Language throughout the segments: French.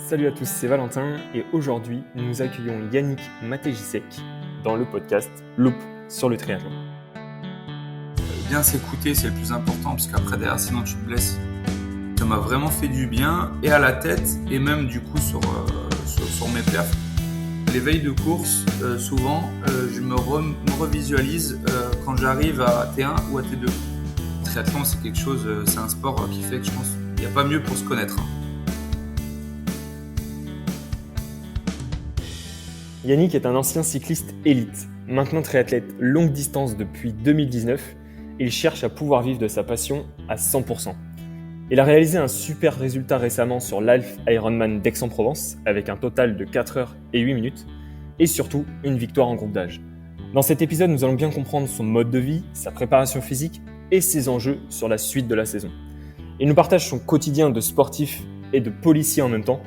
Salut à tous, c'est Valentin et aujourd'hui nous accueillons Yannick Matejisek dans le podcast Loop sur le triathlon. Bien s'écouter, c'est le plus important parce qu'après derrière sinon tu te blesses. Ça m'a vraiment fait du bien et à la tête et même du coup sur mes perfs. Les veilles de course, souvent je me revisualise quand j'arrive à T1 ou à T2. Le triathlon c'est quelque chose, c'est un sport qui fait que je pense qu'il n'y a pas mieux pour se connaître. Yannick est un ancien cycliste élite, maintenant triathlète longue distance depuis 2019 et il cherche à pouvoir vivre de sa passion à 100%. Il a réalisé un super résultat récemment sur l'Half Ironman d'Aix-en-Provence avec un total de 4 heures et 8 minutes et surtout une victoire en groupe d'âge. Dans cet épisode, nous allons bien comprendre son mode de vie, sa préparation physique et ses enjeux sur la suite de la saison. Il nous partage son quotidien de sportif et de policier en même temps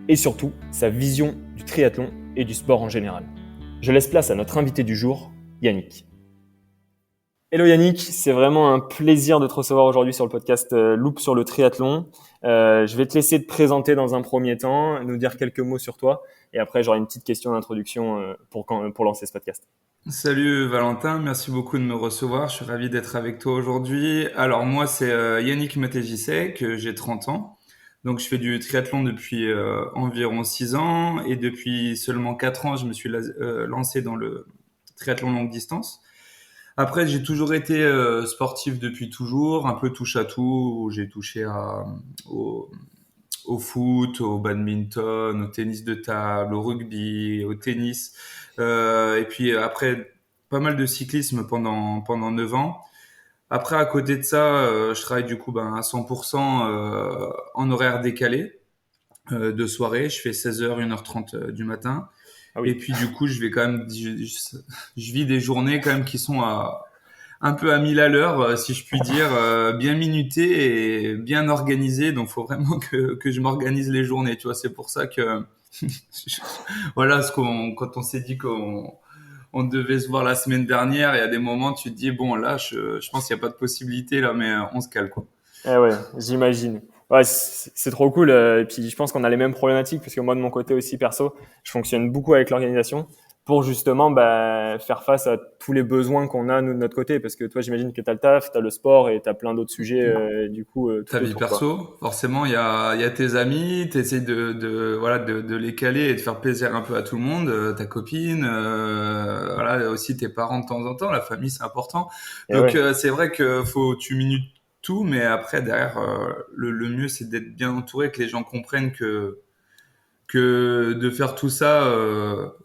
et surtout sa vision du triathlon et du sport en général. Je laisse place à notre invité du jour, Yannick. Hello Yannick, c'est vraiment un plaisir de te recevoir aujourd'hui sur le podcast Loop sur le triathlon. Je vais te laisser te présenter dans un premier temps, nous dire quelques mots sur toi et après j'aurai une petite question d'introduction pour lancer ce podcast. Salut Valentin, merci beaucoup de me recevoir, je suis ravi d'être avec toi aujourd'hui. Alors moi c'est Yannick Matejisek, j'ai 30 ans. Donc je fais du triathlon depuis environ 6 ans et depuis seulement 4 ans je me suis lancé dans le triathlon longue distance. Après j'ai toujours été sportif depuis toujours, un peu touche à tout, j'ai touché au foot, au badminton, au tennis de table, au rugby, au tennis. Et puis après, pas mal de cyclisme pendant 9 ans. Après, à côté de ça, je travaille du coup à 100% en horaire décalé de soirée. Je fais 16h, 1h30 du matin. Ah Et oui. puis du coup, je vais quand même, je vis des journées quand même qui sont un peu à 1000 à l'heure, si je puis dire, bien minutées et bien organisées. Donc, faut vraiment que je m'organise les journées. Tu vois, c'est pour ça que voilà, quand on s'est dit qu'on devait se voir la semaine dernière, il y a des moments tu te dis bon là, je pense qu'il n'y a pas de possibilité là, mais on se cale quoi. Eh ouais, j'imagine. Ouais, c'est trop cool. Et puis je pense qu'on a les mêmes problématiques parce que moi de mon côté aussi perso, je fonctionne beaucoup avec l'organisation pour justement faire face à tous les besoins qu'on a nous de notre côté. Parce que toi, j'imagine que tu as le taf, tu as le sport et tu as plein d'autres sujets du coup Ta tout vie autour quoi. perso, forcément, il y a tes amis, t'essayes de les caler et de faire plaisir un peu à tout le monde, ta copine, voilà, aussi tes parents de temps en temps, la famille c'est important. Et Donc ouais, c'est vrai que tu minutes tout, mais après derrière le mieux c'est d'être bien entouré, que les gens comprennent que de faire tout ça,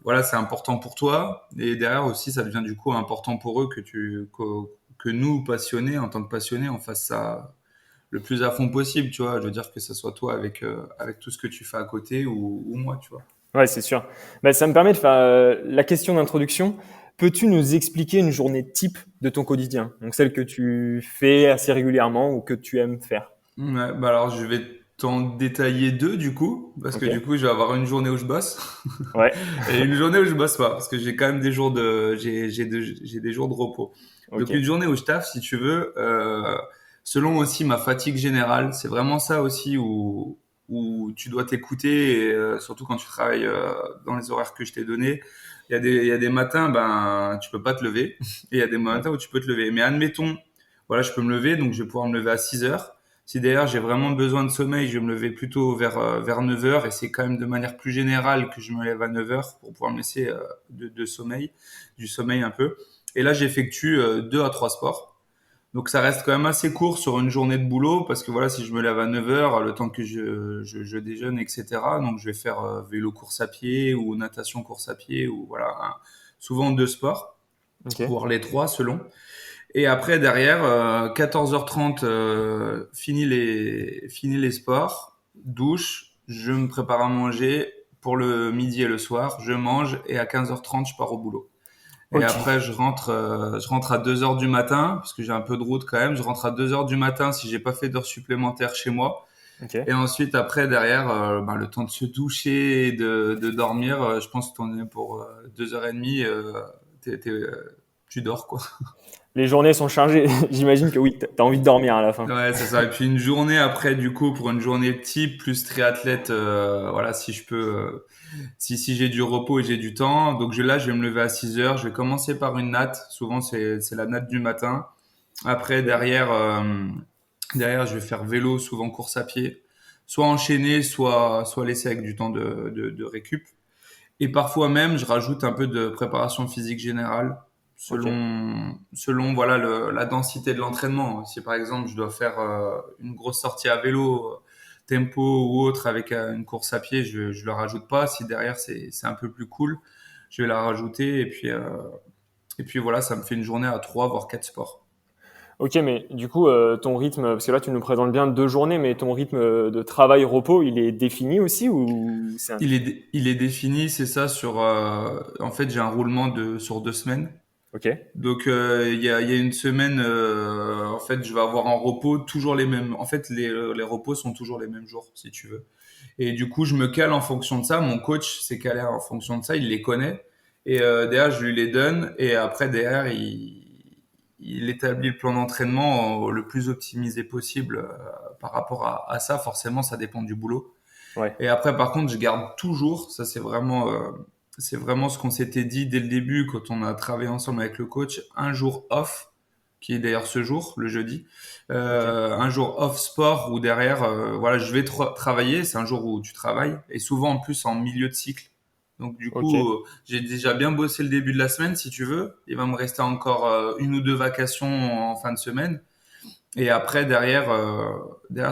voilà, c'est important pour toi et derrière aussi ça devient du coup important pour eux que nous passionnés en tant que passionnés on fasse ça le plus à fond possible, tu vois. Je veux dire que ce soit toi avec tout ce que tu fais à côté ou moi, tu vois. ouais, c'est sûr. Ça me permet de faire la question d'introduction. Peux-tu nous expliquer une journée type de ton quotidien? Donc celle que tu fais assez régulièrement ou que tu aimes faire. Ouais, bah alors je vais t'en détailler deux du coup, parce que Ok. du coup je vais avoir une journée où je bosse Ouais. et une journée où je bosse pas, parce que j'ai quand même des jours j'ai des jours de repos. Donc Ok. une journée où je taffe, si tu veux, selon aussi ma fatigue générale, c'est vraiment ça aussi où tu dois t'écouter, et, surtout quand tu travailles dans les horaires que je t'ai donnés. Il y a des matins, ben, tu peux pas te lever. Et il y a des Ouais. matins où tu peux te lever. Mais admettons, voilà, je peux me lever, donc je vais pouvoir me lever à 6 heures. Si d'ailleurs j'ai vraiment besoin de sommeil, je vais me lever plutôt vers 9 heures. Et c'est quand même de manière plus générale que je me lève à 9 heures pour pouvoir me laisser de sommeil, du sommeil un peu. Et là, j'effectue 2 à 3 sports. Donc ça reste quand même assez court sur une journée de boulot parce que voilà, si je me lève à 9 heures, le temps que je déjeune, etc. Donc je vais faire vélo course à pied ou natation course à pied ou voilà, souvent 2 sports, Ok. voire les trois selon. Et après derrière, 14h30, fini les sports, douche, je me prépare à manger pour le midi et le soir, je mange et à 15h30 je pars au boulot. Et Ok. après, je rentre à 2 heures du matin, parce que j'ai un peu de route quand même. Je rentre à 2 heures du matin si j'ai pas fait d'heures supplémentaires chez moi. Ok. Et ensuite, après, derrière, ben, le temps de se doucher et de dormir, je pense que t'en es pour 2h30, tu dors, quoi. Les journées sont chargées. J'imagine que oui, t'as envie de dormir à la fin. Ouais, c'est ça. Et puis une journée après, du coup, pour une journée type plus triathlète, voilà, si je peux, si j'ai du repos et j'ai du temps, donc là, je vais me lever à 6 heures. Je vais commencer par une natte. Souvent, c'est la natte du matin. Après, derrière, je vais faire vélo, souvent course à pied, soit enchaîné, soit laissé avec du temps de récup. Et parfois même, je rajoute un peu de préparation physique générale Ok. selon voilà la densité de l'entraînement. Si par exemple je dois faire une grosse sortie à vélo, tempo ou autre avec une course à pied, je le rajoute pas. Si derrière c'est un peu plus cool, je vais la rajouter et puis voilà, ça me fait une journée à 3 voire 4 sports. Ok, mais du coup, ton rythme, parce que là, tu nous présentes bien 2 journées, mais ton rythme de travail-repos, il est défini aussi ou c'est un... Il est défini, c'est ça sur en fait j'ai un roulement de sur 2 semaines. Ok, Donc il y a une semaine, en fait, je vais avoir en repos toujours les mêmes. En fait, les repos sont toujours les mêmes jours, si tu veux. Et du coup, je me cale en fonction de ça. Mon coach s'est calé en fonction de ça. Il les connaît. Et derrière, je lui les donne. Et après, derrière, il établit le plan d'entraînement le plus optimisé possible par rapport à ça. Forcément, ça dépend du boulot. ouais, Et après, par contre, je garde toujours, ça c'est vraiment ce qu'on s'était dit dès le début quand on a travaillé ensemble avec le coach, un jour off, qui est d'ailleurs ce jour, le jeudi, ok, un jour off sport où derrière, voilà, je vais travailler, c'est un jour où tu travailles, et souvent en plus en milieu de cycle. Donc du ok. coup, j'ai déjà bien bossé le début de la semaine, si tu veux. Il va me rester encore une ou deux vacations en fin de semaine. Et après, derrière,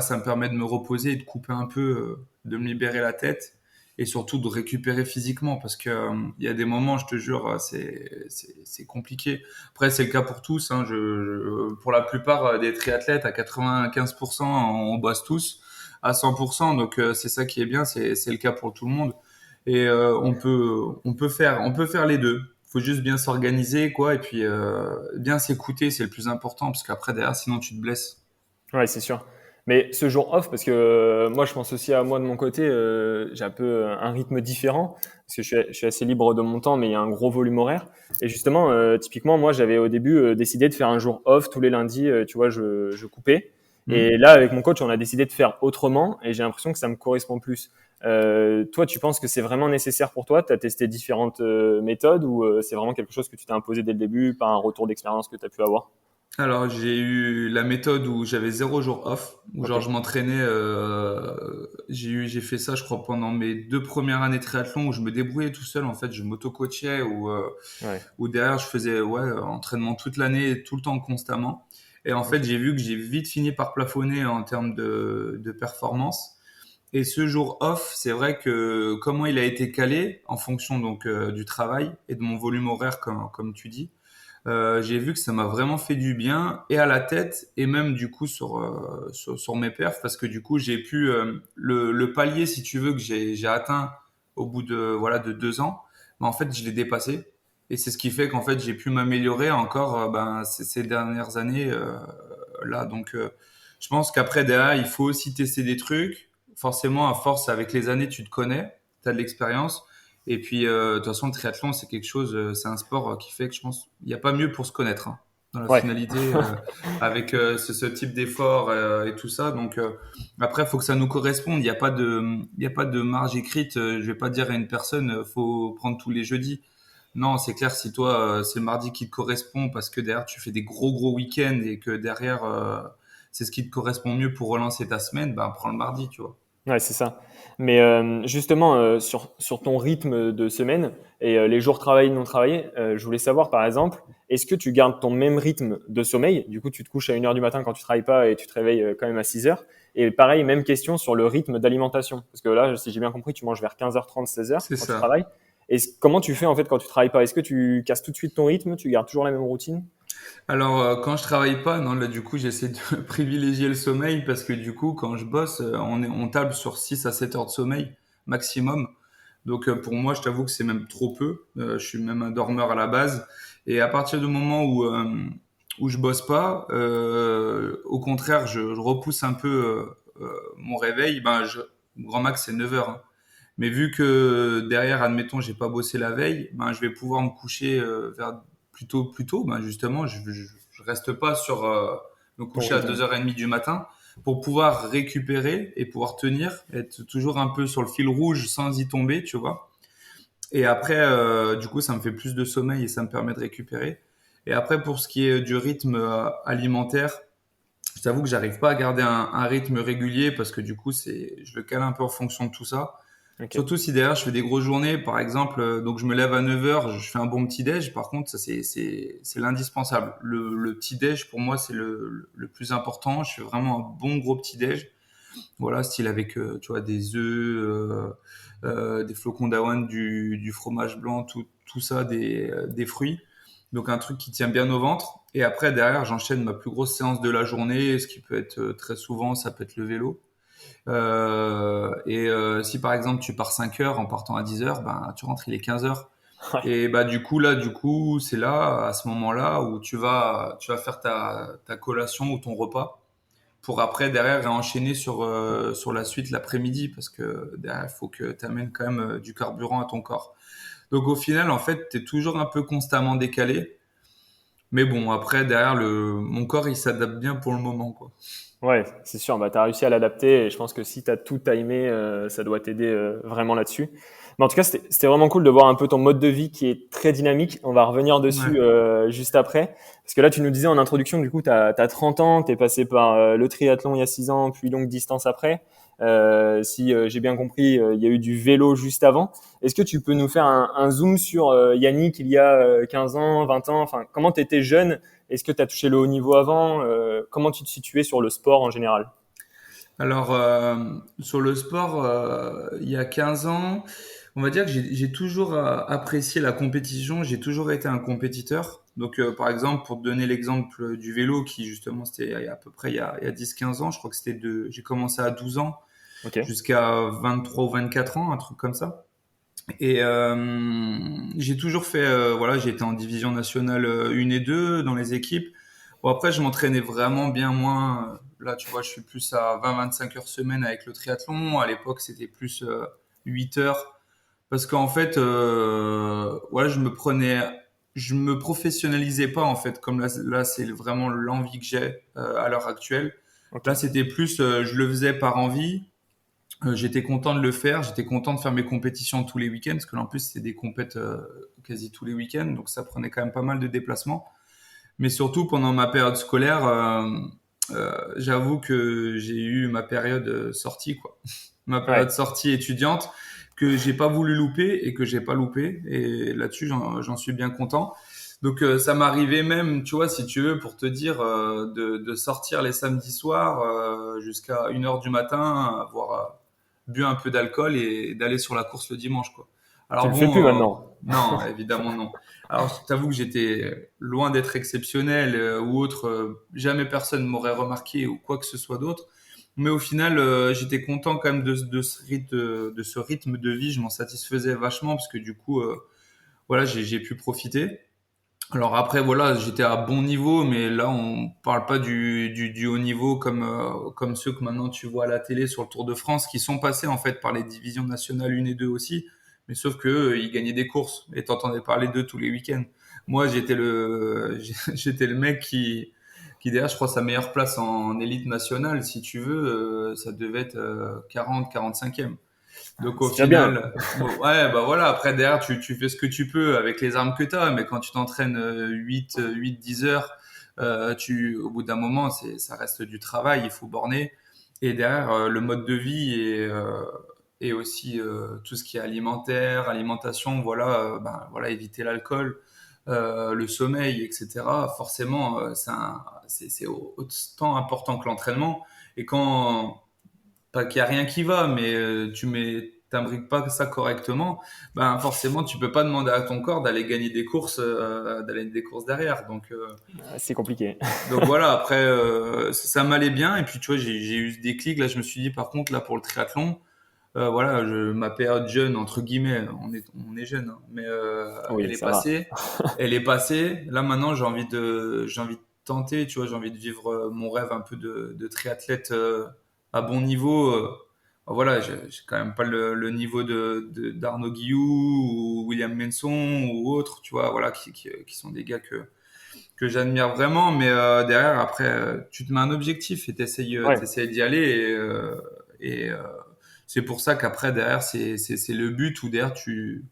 ça me permet de me reposer et de couper un peu, de me libérer la tête et surtout de récupérer physiquement parce que il y a des moments, je te jure, c'est compliqué. Après, c'est le cas pour tous. Hein, pour la plupart des triathlètes, à 95%, on bosse tous à 100%. Donc, c'est ça qui est bien, c'est le cas pour tout le monde. Et on peut faire les deux. Faut juste bien s'organiser, quoi, et puis bien s'écouter, c'est le plus important, parce qu'après derrière, sinon tu te blesses. Ouais, c'est sûr. Mais ce jour off, parce que moi, je pense aussi à moi de mon côté, j'ai un peu un rythme différent, parce que je suis assez libre de mon temps, mais il y a un gros volume horaire. Et justement, typiquement, moi, j'avais au début décidé de faire un jour off tous les lundis, tu vois, je coupais. Et Hmm. là, avec mon coach, on a décidé de faire autrement, et j'ai l'impression que ça me correspond plus. Toi, tu penses que c'est vraiment nécessaire pour toi? Tu as testé différentes méthodes, ou c'est vraiment quelque chose que tu t'es imposé dès le début par un retour d'expérience que tu as pu avoir? Alors j'ai eu la méthode où j'avais 0 jour off, où Ok, genre je m'entraînais. J'ai fait ça, je crois, pendant mes 2 premières années de triathlon, où je me débrouillais tout seul. En fait, je m'auto-coachais, ouais, où derrière je faisais entraînement toute l'année, tout le temps, constamment. Et en fait, ok, j'ai vu que j'ai vite fini par plafonner en termes de performance. Et ce jour off, c'est vrai que comment il a été calé en fonction donc du travail et de mon volume horaire, comme tu dis, j'ai vu que ça m'a vraiment fait du bien et à la tête et même du coup sur mes perfs parce que du coup j'ai pu le palier si tu veux que j'ai atteint au bout de 2 ans, mais en fait je l'ai dépassé et c'est ce qui fait qu'en fait j'ai pu m'améliorer encore ces dernières années là. Donc je pense qu'après derrière il faut aussi tester des trucs. Forcément à force avec les années tu te connais, tu as de l'expérience. Et puis, de toute façon, le triathlon, c'est quelque chose, c'est un sport qui fait que je pense, il n'y a pas mieux pour se connaître, hein, dans la ouais. finalité, avec ce type d'effort et tout ça. Donc, après, il faut que ça nous corresponde. Il y a pas de marge écrite. Je vais pas dire à une personne, faut prendre tous les jeudis. Non, c'est clair, si toi, c'est le mardi qui te correspond parce que derrière, tu fais des gros, gros week-ends et que derrière, c'est ce qui te correspond mieux pour relancer ta semaine, ben, prends le mardi, tu vois. Ouais, c'est ça. Mais justement, sur ton rythme de semaine et les jours travaillés, non travaillés, je voulais savoir, par exemple, est-ce que tu gardes ton même rythme de sommeil? Du coup, tu te couches à 1 heure du matin quand tu travailles pas et tu te réveilles quand même à 6 heures. Et pareil, même question sur le rythme d'alimentation. Parce que là, si j'ai bien compris, tu manges vers 15h30, 16 heures C'est quand tu ça. travailles. Et comment tu fais en fait quand tu travailles pas? Est-ce que tu casses tout de suite ton rythme? Tu gardes toujours la même routine? Alors, quand je travaille pas, non, là, du coup, j'essaie de privilégier le sommeil parce que du coup, quand je bosse, on table sur 6 à 7 heures de sommeil maximum. Donc, pour moi, je t'avoue que c'est même trop peu. Je suis même un dormeur à la base. Et à partir du moment où je bosse pas, au contraire, je repousse un peu mon réveil. Grand max, c'est 9 heures, hein. Mais vu que derrière, admettons, j'ai pas bossé la veille, je vais pouvoir me coucher vers plus tôt. Ben justement, je je reste pas sur me Ton coucher à rythme. 2h30 du matin pour pouvoir récupérer et pouvoir tenir, être toujours un peu sur le fil rouge sans y tomber, tu vois. Et après, du coup, ça me fait plus de sommeil et ça me permet de récupérer. Et après, pour ce qui est du rythme alimentaire, je t'avoue que j'arrive pas à garder un rythme régulier parce que du coup, je le cale un peu en fonction de tout ça. Ok. Surtout si derrière je fais des grosses journées, par exemple, donc je me lève à 9h, je fais un bon petit déj. Par contre, ça c'est l'indispensable. Le petit déj pour moi c'est le plus important. Je fais vraiment un bon gros petit déj. Voilà, style avec tu vois des œufs, des flocons d'avoine, du fromage blanc, tout ça, des fruits. Donc un truc qui tient bien au ventre. Et après derrière j'enchaîne ma plus grosse séance de la journée, ce qui peut être très souvent ça peut être le vélo. Si par exemple tu pars 5 heures en partant à 10 heures, ben tu rentres il est 15 heures. Ouais. Et bah du coup c'est là à ce moment-là où tu vas faire ta collation ou ton repas pour après derrière enchaîner sur la suite l'après-midi parce que derrière il faut que tu amènes quand même du carburant à ton corps. Donc au final en fait tu es toujours un peu constamment décalé. Mais bon après derrière mon corps il s'adapte bien pour le moment quoi. Ouais, c'est sûr, bah, tu as réussi à l'adapter et je pense que si tu as tout timé, ça doit t'aider vraiment là-dessus. Mais en tout cas, c'était vraiment cool de voir un peu ton mode de vie qui est très dynamique. On va revenir Ouais. dessus juste après. Parce que là, tu nous disais en introduction que du coup, tu as 30 ans, tu es passé par le triathlon il y a 6 ans, puis longue distance après. Si j'ai bien compris, il y a eu du vélo juste avant. Est-ce que tu peux nous faire un zoom sur Yannick il y a 15 ans, 20 ans, enfin, comment tu étais jeune? Est-ce que tu as touché le haut niveau avant? Comment tu te situais sur le sport en général? Alors, sur le sport, il y a 15 ans, on va dire que j'ai toujours apprécié la compétition, j'ai toujours été un compétiteur. Donc, par exemple, pour te donner l'exemple du vélo, qui justement, c'était à peu près il y a 10-15 ans, je crois que j'ai commencé à 12 ans Ok. jusqu'à 23 ou 24 ans, un truc comme ça. Et j'ai toujours fait, voilà, j'ai été en division nationale 1 et 2 dans les équipes. Bon, après, je m'entraînais vraiment bien moins. Là, tu vois, je suis plus à 20-25 heures semaine avec le triathlon. À l'époque, c'était plus 8 heures. Parce qu'en fait, voilà, je me professionnalisais pas, en fait. Comme là c'est vraiment l'envie que j'ai à l'heure actuelle. Ok. Là, c'était plus, je le faisais par envie. J'étais content de le faire, j'étais content de faire mes compétitions tous les week-ends, parce que là, en plus, c'était des compètes quasi tous les week-ends, donc ça prenait quand même pas mal de déplacements. Mais surtout, pendant ma période scolaire, j'avoue que j'ai eu ma période sortie, quoi. Ma Ouais. période sortie étudiante, que j'ai pas voulu louper et que j'ai pas loupé. Et là-dessus, j'en suis bien content. Donc, ça m'arrivait même, tu vois, si tu veux, pour te dire, de sortir les samedis soirs jusqu'à 1h du matin, avoir bu un peu d'alcool et d'aller sur la course le dimanche, quoi. Tu Alors le fais plus bon, maintenant. non, évidemment non. Alors je t'avoue que j'étais loin d'être exceptionnel ou autre, jamais personne m'aurait remarqué ou quoi que ce soit d'autre. Mais au final, j'étais content quand même de ce rythme de vie. Je m'en satisfaisais vachement parce que du coup, voilà, j'ai pu profiter. Alors après, voilà, j'étais à bon niveau, mais là, on parle pas du haut niveau comme ceux que maintenant tu vois à la télé sur le Tour de France, qui sont passés en fait par les divisions nationales 1 et 2 aussi, mais sauf que ils gagnaient des courses et t'entendais parler d'eux tous les week-ends. Moi, j'étais le mec qui derrière, je crois, sa meilleure place en élite nationale, si tu veux, ça devait être 40-45e. Donc au C'est déjà bien. final, bon, ouais, bah voilà, après derrière, tu fais ce que tu peux avec les armes que tu as, mais quand tu t'entraînes 10 heures, au bout d'un moment, ça reste du travail, il faut borner. Et derrière, le mode de vie et aussi tout ce qui est alimentaire, alimentation, voilà, ben, voilà, éviter l'alcool, le sommeil, etc. Forcément, c'est autant important que l'entraînement. Et quand, pas qu'il y a rien qui va, mais t'imbriques pas ça correctement, ben forcément tu peux pas demander à ton corps d'aller des courses derrière. C'est compliqué. Donc voilà. Après, ça m'allait bien. Et puis tu vois, j'ai eu ce déclic. Là, je me suis dit par contre là pour le triathlon, voilà, ma période jeune entre guillemets, on est jeune, hein, mais elle Oui, est ça va. passée. Elle est passée. Là maintenant, j'ai envie de tenter. Tu vois, j'ai envie de vivre mon rêve un peu de triathlète à bon niveau. Voilà, j'ai quand même pas le niveau d'Arnaud Guillou ou William Menson ou autres, tu vois, voilà, qui sont des gars que que j'admire vraiment, mais derrière, après, tu te mets un objectif et Ouais. t'essayes d'y aller. Et c'est pour ça qu'après, derrière, c'est le but où derrière, tu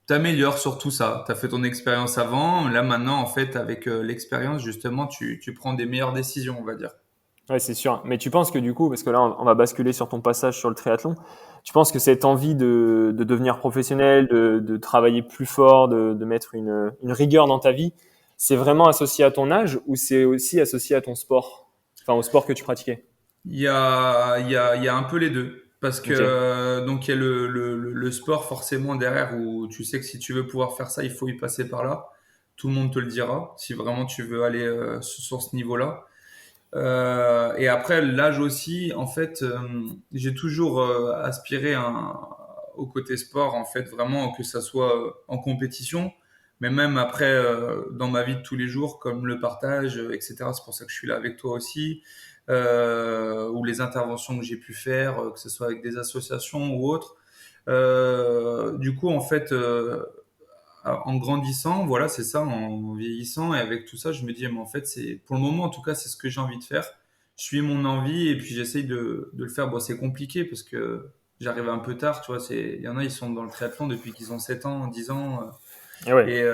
t'améliores sur tout ça. Tu as fait ton expérience avant. Là, maintenant, en fait, avec l'expérience, justement, tu prends des meilleures décisions, on va dire. Ouais, c'est sûr. Mais tu penses que du coup, parce que là, on va basculer sur ton passage sur le triathlon, tu penses que cette envie de devenir professionnel, de travailler plus fort, de mettre une rigueur dans ta vie, c'est vraiment associé à ton âge ou c'est aussi associé à ton sport? Enfin, au sport que tu pratiquais? Il y a un peu les deux. Parce que, Ok. donc, il y a le sport forcément derrière où tu sais que si tu veux pouvoir faire ça, il faut y passer par là. Tout le monde te le dira si vraiment tu veux aller sur ce niveau-là. Et après, l'âge aussi, en fait, j'ai toujours aspiré au côté sport, en fait, vraiment que ça soit en compétition, mais même après, dans ma vie de tous les jours, comme le partage, etc. C'est pour ça que je suis là avec toi aussi, ou les interventions que j'ai pu faire, que ce soit avec des associations ou autres. Du coup, en fait, en grandissant, voilà, c'est ça, en vieillissant et avec tout ça, je me dis, mais en fait, c'est pour le moment, en tout cas, c'est ce que j'ai envie de faire. Je suis mon envie et puis j'essaye de le faire. Bon, c'est compliqué parce que j'arrive un peu tard, tu vois. Il y en a, ils sont dans le triathlon depuis qu'ils ont 7 ans, 10 ans, Et ouais.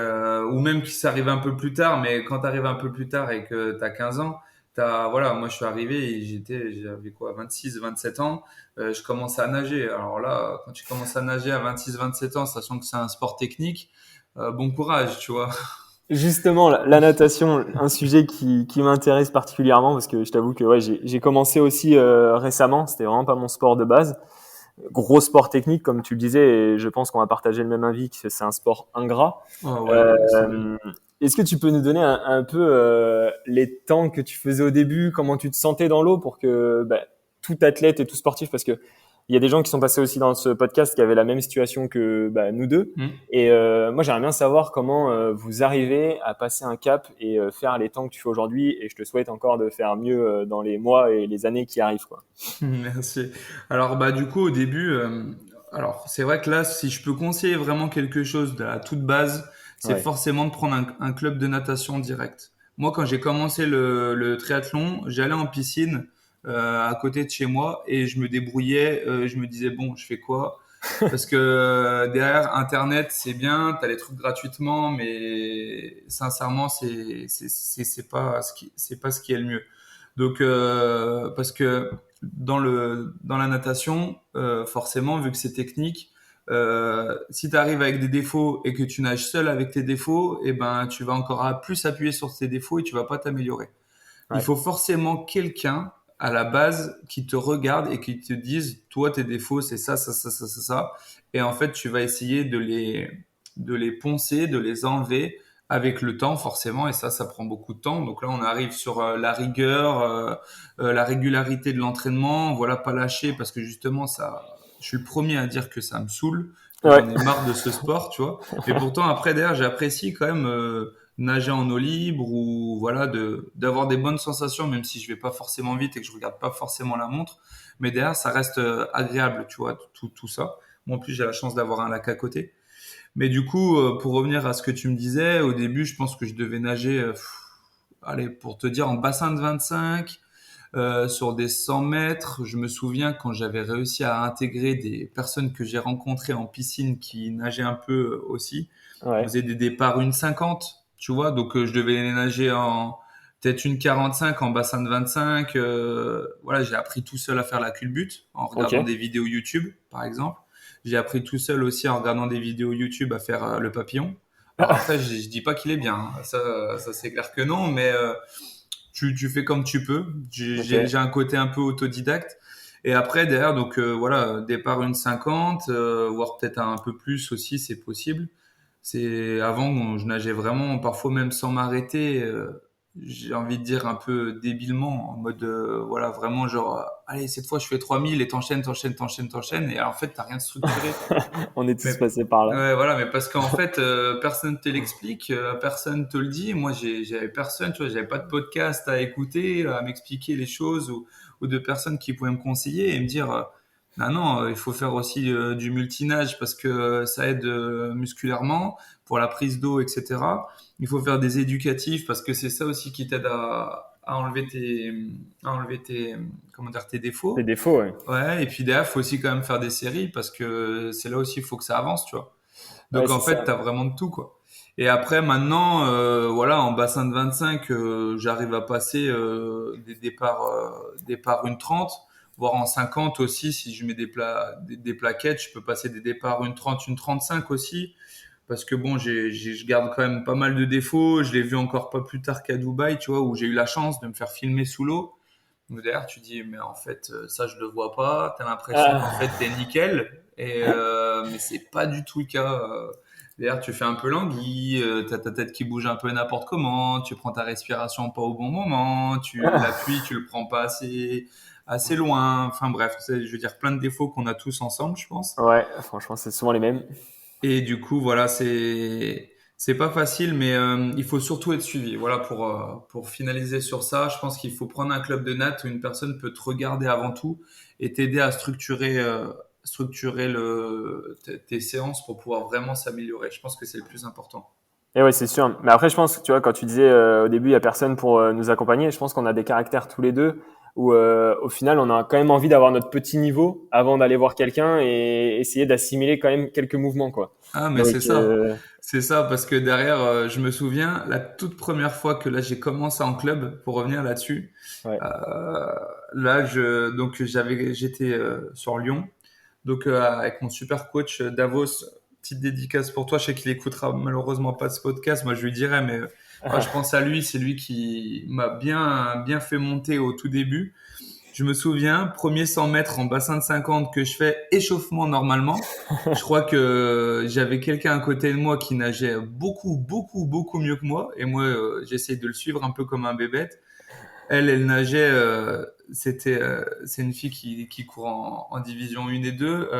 ou même qu'ils s'arrivent un peu plus tard. Mais quand tu arrives un peu plus tard et que tu as 15 ans, voilà, moi je suis arrivé et j'avais quoi, 26, 27 ans, je commençais à nager. Alors là, quand tu commences à nager à 26, 27 ans, sachant que c'est un sport technique, bon courage, tu vois. Justement, la natation, un sujet qui m'intéresse particulièrement parce que je t'avoue que ouais, j'ai commencé aussi récemment. C'était vraiment pas mon sport de base. Gros sport technique, comme tu le disais, et je pense qu'on va partager le même avis que c'est un sport ingrat. Ah ouais, ouais, laisse tomber. Euh, Est-ce que tu peux nous donner un peu les temps que tu faisais au début, comment tu te sentais dans l'eau pour que bah, tout athlète et tout sportif, parce que il y a des gens qui sont passés aussi dans ce podcast qui avaient la même situation que bah, nous deux. Hmm. Et moi, j'aimerais bien savoir comment vous arrivez à passer un cap et faire les temps que tu fais aujourd'hui. Et je te souhaite encore de faire mieux dans les mois et les années qui arrivent, quoi. Merci. Alors bah du coup au début, alors c'est vrai que là si je peux conseiller vraiment quelque chose de la toute base, c'est Ouais. forcément de prendre un club de natation direct. Moi quand j'ai commencé le triathlon, j'allais en piscine à côté de chez moi et je me débrouillais. Je me disais bon je fais quoi? Parce que derrière Internet c'est bien, t'as les trucs gratuitement, mais sincèrement c'est pas ce qui est le mieux. Donc, parce que dans la natation, forcément, vu que c'est technique, si tu arrives avec des défauts et que tu nages seul avec tes défauts, eh ben, tu vas encore plus appuyer sur tes défauts et tu vas pas t'améliorer. Il Ouais. faut forcément quelqu'un à la base qui te regarde et qui te dise, toi, tes défauts, c'est ça, ça, ça, ça, ça, ça. Et en fait, tu vas essayer de les poncer, de les enlever avec le temps, forcément. Et ça prend beaucoup de temps. Donc là, on arrive sur la rigueur, la régularité de l'entraînement. Voilà, pas lâcher parce que justement, je suis le premier à dire que ça me saoule, que Ouais. j'en ai marre de ce sport, tu vois. Mais pourtant, après, derrière, j'apprécie quand même, nager en eau libre ou voilà d'avoir des bonnes sensations même si je vais pas forcément vite et que je regarde pas forcément la montre, mais derrière ça reste agréable, tu vois, tout ça. Moi en plus j'ai la chance d'avoir un lac à côté, mais du coup pour revenir à ce que tu me disais au début, je pense que je devais nager allez pour te dire en bassin de 25, sur des 100 mètres. Je me souviens quand j'avais réussi à intégrer des personnes que j'ai rencontrées en piscine qui nageaient un peu aussi. On Ouais. faisait des départs 1,50, tu vois. Donc, je devais nager en peut-être 1,45 en bassin de 25. Voilà, j'ai appris tout seul à faire la culbute en Ok. regardant des vidéos YouTube, par exemple. J'ai appris tout seul aussi en regardant des vidéos YouTube à faire le papillon. Alors après, je dis pas qu'il est bien, hein. Ça c'est clair que non, mais tu fais comme tu peux. J'ai Ok. un côté un peu autodidacte. Et après, derrière, donc voilà, départ 1,50, voire peut-être un peu plus aussi, c'est possible. C'est avant, je nageais vraiment, parfois même sans m'arrêter. J'ai envie de dire un peu débilement, en mode voilà, vraiment genre, allez, cette fois je fais 3 000 et t'enchaînes. Et en fait, t'as rien de structuré. On est Mais tous passés par là. ouais, voilà, mais parce qu'en fait, personne te l'explique, personne te le dit. Moi, j'avais personne, tu vois, j'avais pas de podcast à écouter, à m'expliquer les choses ou de personnes qui pouvaient me conseiller et me dire, Ah non, il faut faire aussi du multinage parce que ça aide musculairement pour la prise d'eau, etc. Il faut faire des éducatifs parce que c'est ça aussi qui t'aide à enlever tes, comment dire, tes Les défauts. défauts, ouais. Ouais, et puis derrière, faut aussi quand même faire des séries parce que c'est là aussi, il faut que ça avance, tu vois. Ouais, Donc en c'est fait, ça. t'as vraiment de tout, quoi. Et après, maintenant, voilà, en bassin de 25, j'arrive à passer départs 1,30, voire en 50 aussi. Si je mets des plaquettes, je peux passer des départs 1,30, 1,35 aussi. Parce que bon, je garde quand même pas mal de défauts. Je l'ai vu encore pas plus tard qu'à Dubaï, tu vois, où j'ai eu la chance de me faire filmer sous l'eau. Donc derrière, tu dis, mais en fait, ça, je le vois pas. T'as l'impression qu'en fait, Ah. t'es nickel. Mais c'est pas du tout le cas. D'ailleurs, tu fais un peu languille, t'as ta tête qui bouge un peu n'importe comment, tu prends ta respiration pas au bon moment, l'appui, tu le prends pas assez loin. Enfin bref, je veux dire, plein de défauts qu'on a tous ensemble, je pense. Ouais, franchement, c'est souvent les mêmes. Et du coup, voilà, c'est pas facile, mais il faut surtout être suivi. Voilà, pour finaliser sur ça, je pense qu'il faut prendre un club de natte où une personne peut te regarder avant tout et t'aider à structurer tes séances pour pouvoir vraiment s'améliorer. Je pense que c'est le plus important. Et ouais, c'est sûr. Mais après, je pense que tu vois, quand tu disais au début, il y a personne pour nous accompagner, je pense qu'on a des caractères tous les deux où au final, on a quand même envie d'avoir notre petit niveau avant d'aller voir quelqu'un et essayer d'assimiler quand même quelques mouvements, quoi. Ah, mais Donc, c'est ça. C'est ça, parce que derrière, je me souviens, la toute première fois que là, j'ai commencé en club, pour revenir là-dessus, ouais. euh, là, j'étais sur Lyon, donc avec mon super coach Davos, petite dédicace pour toi, je sais qu'il écoutera malheureusement pas ce podcast, moi je lui dirai, mais ouais, je pense à lui, c'est lui qui m'a bien fait monter au tout début. Je me souviens, premier 100 mètres en bassin de 50 que je fais échauffement normalement. Je crois que j'avais quelqu'un à côté de moi qui nageait beaucoup mieux que moi. Et moi, j'essaye de le suivre un peu comme un bébête. Elle nageait, c'est une fille qui court en division 1 et 2,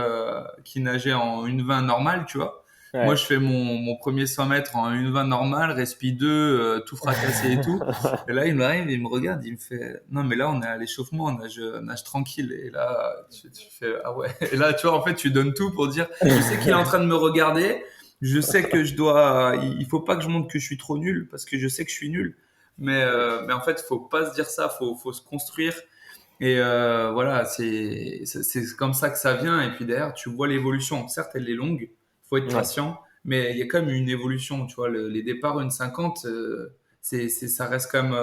qui nageait en 1,20 normale, tu vois. Moi, Ouais. je fais mon premier 100 mètres en 1,20 normal, respi 2, tout fracassé et tout. Et là, il m'arrive, il me regarde, il me fait, non, mais là, on est à l'échauffement, on nage tranquille. Et là, tu fais, ah ouais. Et là, tu vois, en fait, tu donnes tout pour dire, je sais qu'il est en train de me regarder, je sais que il faut pas que je montre que je suis trop nul, parce que je sais que je suis nul. Mais en fait, faut pas se dire ça, faut se construire. Et voilà, c'est comme ça que ça vient. Et puis derrière, tu vois l'évolution. Certes, elle est longue, faut être Ouais. patient, mais il y a quand même une évolution. Tu vois, les départs 1,50, ça reste quand même,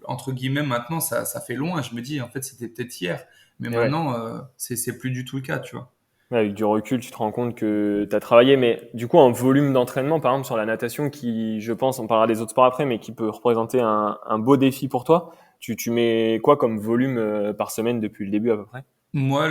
entre guillemets, maintenant, ça fait loin. Je me dis, en fait, c'était peut-être hier. Mais Et ouais. maintenant, c'est plus du tout le cas, tu vois. Ouais, avec du recul, tu te rends compte que tu as travaillé, mais du coup, en volume d'entraînement, par exemple, sur la natation, qui, je pense, on parlera des autres sports après, mais qui peut représenter un beau défi pour toi, tu mets quoi comme volume par semaine depuis le début à peu près? Moi,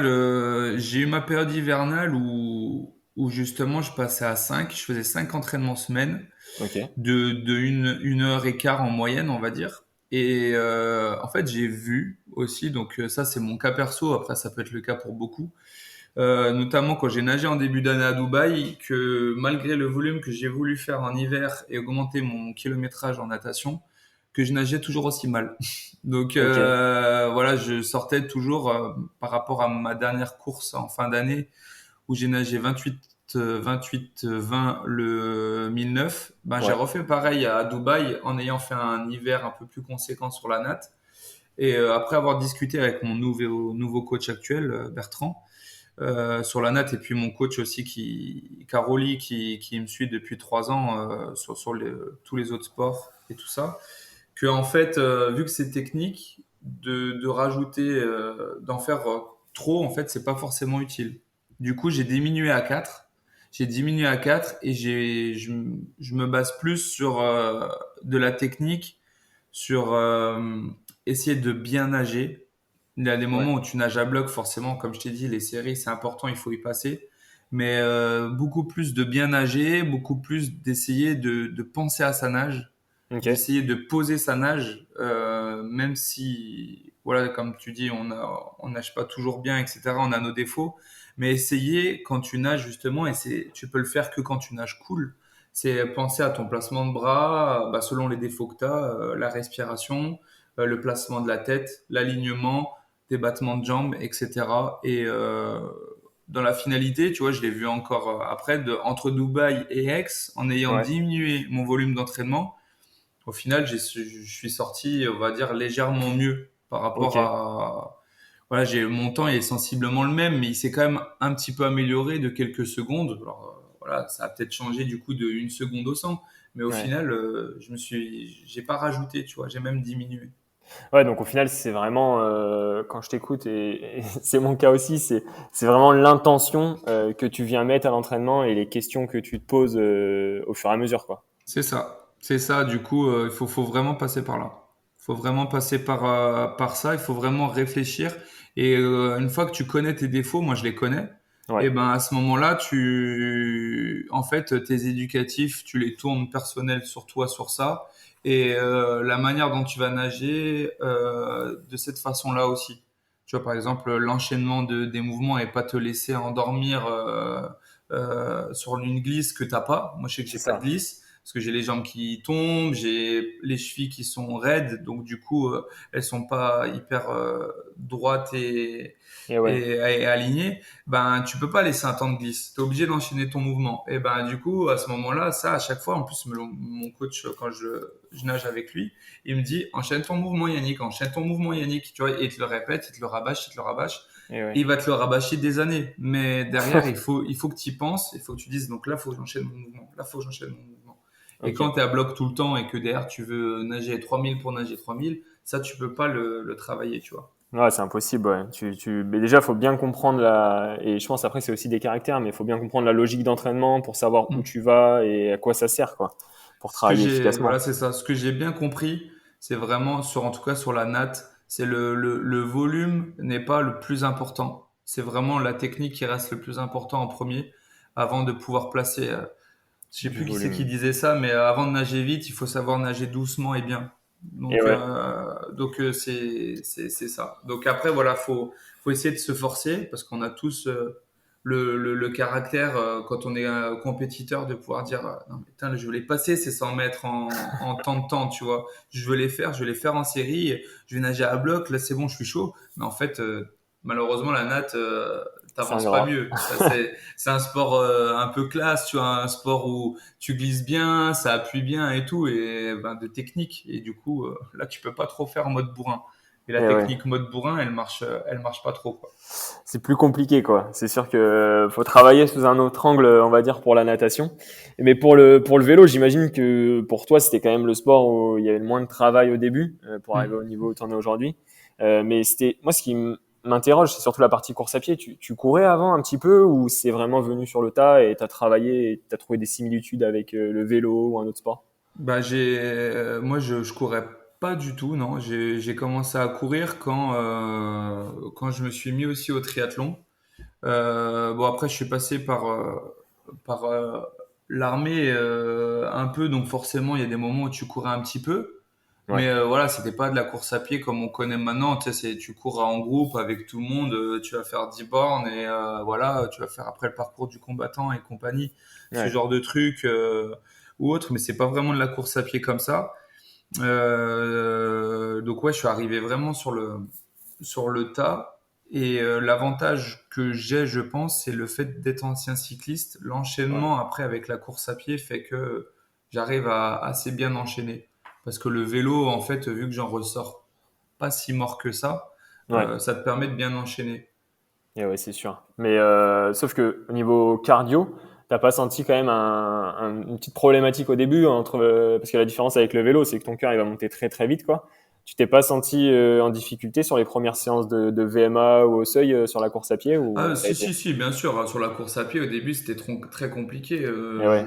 j'ai eu ma période hivernale où justement je passais à 5. Je faisais 5 entraînements semaine Ok. de une heure et quart en moyenne, on va dire. Et en fait, j'ai vu aussi, donc ça c'est mon cas perso, après ça peut être le cas pour beaucoup, notamment quand j'ai nagé en début d'année à Dubaï, que malgré le volume que j'ai voulu faire en hiver et augmenter mon kilométrage en natation, que je nageais toujours aussi mal. Donc Ok. voilà, je sortais toujours par rapport à ma dernière course en fin d'année où j'ai nagé 28-20 le 1009. Ben, j'ai Ouais. refait pareil à Dubaï en ayant fait un hiver un peu plus conséquent sur la natte. Et après avoir discuté avec mon nouveau coach actuel, Bertrand, sur la natte, et puis mon coach aussi, Caroli, qui me suit depuis 3 ans sur tous les autres sports et tout ça, que en fait, vu que c'est technique, de rajouter, d'en faire trop, en fait, c'est pas forcément utile. Du coup, j'ai diminué à 4. J'ai diminué à 4 et je me base plus sur de la technique, sur essayer de bien nager. Il y a des Ouais. moments où tu nages à bloc, forcément, comme je t'ai dit, les séries, c'est important, il faut y passer. Mais beaucoup plus de bien nager, beaucoup plus d'essayer de penser à sa nage, Ok. d'essayer de poser sa nage, même si, voilà, comme tu dis, on nage pas toujours bien, etc. On a nos défauts, mais essayer quand tu nages justement, et tu peux le faire que quand tu nages cool. C'est penser à ton placement de bras, selon les défauts que tu as, la respiration, le placement de la tête, l'alignement. des battements de jambes, etc. Et dans la finalité, tu vois, je l'ai vu encore après, entre Dubaï et Aix, en ayant Ouais. diminué mon volume d'entraînement, au final, je suis sorti, on va dire, légèrement mieux par Ok. rapport à... Voilà, mon temps est sensiblement le même, mais il s'est quand même un petit peu amélioré de quelques secondes. Alors, voilà, ça a peut-être changé du coup de 1 seconde au 100, mais au Ouais. final, j'ai pas rajouté, tu vois, j'ai même diminué. Ouais, donc au final, c'est vraiment, quand je t'écoute, et c'est mon cas aussi, c'est vraiment l'intention que tu viens mettre à l'entraînement et les questions que tu te poses au fur et à mesure, quoi. C'est ça. C'est ça. Du coup, faut vraiment passer par là. Faut vraiment passer par ça. Il faut vraiment réfléchir. Et une fois que tu connais tes défauts, moi je les connais. Ouais, Et ben à ce moment-là, en fait, tes éducatifs, tu les tournes personnels sur toi, sur ça. Et la manière dont tu vas nager, de cette façon-là aussi. Tu vois, par exemple, l'enchaînement des mouvements et pas te laisser endormir sur une glisse que t'as pas. Moi, je sais que c'est j'ai pas de ça. glisse parce que j'ai les jambes qui tombent, j'ai les chevilles qui sont raides, donc du coup, elles sont pas hyper droites Et ouais, et alignées. Ben, tu peux pas laisser un temps de glisse. T'es obligé d'enchaîner ton mouvement. Et ben, du coup, à ce moment-là, ça, à chaque fois, en plus, mon coach, quand je nage avec lui, il me dit, enchaîne ton mouvement, Yannick, enchaîne ton mouvement, Yannick. Tu vois, et il te le répète, il te le rabâche, il te le rabâche. et ouais. Il va te le rabâcher des années. Mais derrière, il faut que tu y penses. Il faut que tu dises, donc là, il faut que j'enchaîne mon mouvement. Là, il faut que j'enchaîne mon mouvement. Et Ok. quand tu es à bloc tout le temps et que derrière, tu veux nager 3000 pour nager 3000, ça, tu peux pas le travailler, tu vois. Ouais, c'est impossible, ouais. Mais déjà, faut bien comprendre et je pense après, c'est aussi des caractères, mais il faut bien comprendre la logique d'entraînement pour savoir où Mm. tu vas et à quoi ça sert, quoi, pour travailler Voilà, efficacement. c'est ça. Ce que j'ai bien compris, c'est vraiment en tout cas sur la natte, c'est le volume n'est pas le plus important. C'est vraiment la technique qui reste le plus important en premier avant de pouvoir placer. Je sais Du plus qui c'est qui volume. disait ça, mais avant de nager vite, il faut savoir nager doucement et bien. Et Donc, ouais, c'est ça. Donc après, voilà, faut essayer de se forcer parce qu'on a tous le caractère quand on est compétiteur de pouvoir dire non, mais putain, je veux les passer ces 100 mètres en temps de temps, tu vois. Je vais les faire en série, je vais nager à bloc, là c'est bon, je suis chaud. Mais en fait, malheureusement, la natte, c'est t'avances pas ingrat. mieux. C'est un sport un peu classe, tu vois, un sport où tu glisses bien, ça appuie bien et tout, et ben, de technique. Et du coup, là, tu peux pas trop faire en mode bourrin. Et la Et ouais. technique mode bourrin, elle marche pas trop, quoi. C'est plus compliqué, quoi. C'est sûr que faut travailler sous un autre angle, on va dire, pour la natation. Mais pour le vélo, j'imagine que pour toi, c'était quand même le sport où il y avait le moins de travail au début pour arriver Hmm. au niveau où tu en es aujourd'hui. Mais moi, ce qui m'interroge, c'est surtout la partie course à pied. Tu courais avant un petit peu ou c'est vraiment venu sur le tas et tu as travaillé et tu as trouvé des similitudes avec le vélo ou un autre sport? Bah, moi, je courais pas du tout, non. J'ai commencé à courir quand je me suis mis aussi au triathlon. Bon, après, je suis passé par l'armée un peu, donc forcément, il y a des moments où tu courais un petit peu. Ouais, Mais voilà, c'était pas de la course à pied comme on connaît maintenant. Tu sais, tu cours en groupe avec tout le monde, tu vas faire 10 bornes et voilà, tu vas faire après le parcours du combattant et compagnie, ce ouais, genre de truc ou autre. Mais c'est pas vraiment de la course à pied comme ça. Donc ouais, je suis arrivé vraiment sur le tas. Et l'avantage que j'ai, je pense, c'est le fait d'être ancien cycliste. ouais, L'enchaînement après avec la course à pied fait que j'arrive à assez bien enchaîner. Parce que le vélo, en fait, vu que j'en ressors pas si mort que ouais. ça te permet de bien enchaîner. Et ouais, c'est sûr. Mais sauf que au niveau cardio, t'as pas senti quand même une petite problématique au début parce que la différence avec le vélo, c'est que ton cœur il va monter très très vite, quoi. Tu t'es pas senti en difficulté sur les premières séances de VMA ou au seuil sur la course à pied ou Ah, ça a si, été? si, si, bien sûr. Sur la course à pied, au début, c'était très compliqué. Et ouais,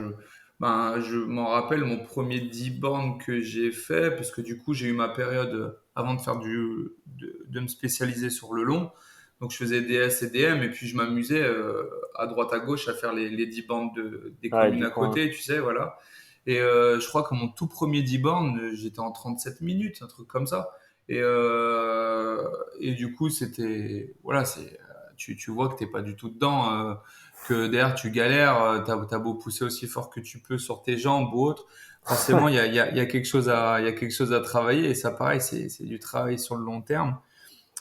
Je m'en rappelle mon premier 10 bornes que j'ai fait, parce que du coup, j'ai eu ma période avant de de me spécialiser sur le long. Donc, je faisais DS et DM, et puis je m'amusais à droite à gauche à faire les 10 bornes des ouais, communes du à coin. côté, tu sais, voilà. Et je crois que mon tout premier 10 bornes, j'étais en 37 minutes, un truc comme ça. Et, euh, et du coup, voilà, tu vois que t'es pas du tout dedans, que derrière tu galères, t'as beau pousser aussi fort que tu peux sur tes jambes ou autre. Forcément, il y a quelque chose à travailler et ça, pareil, c'est du travail sur le long terme.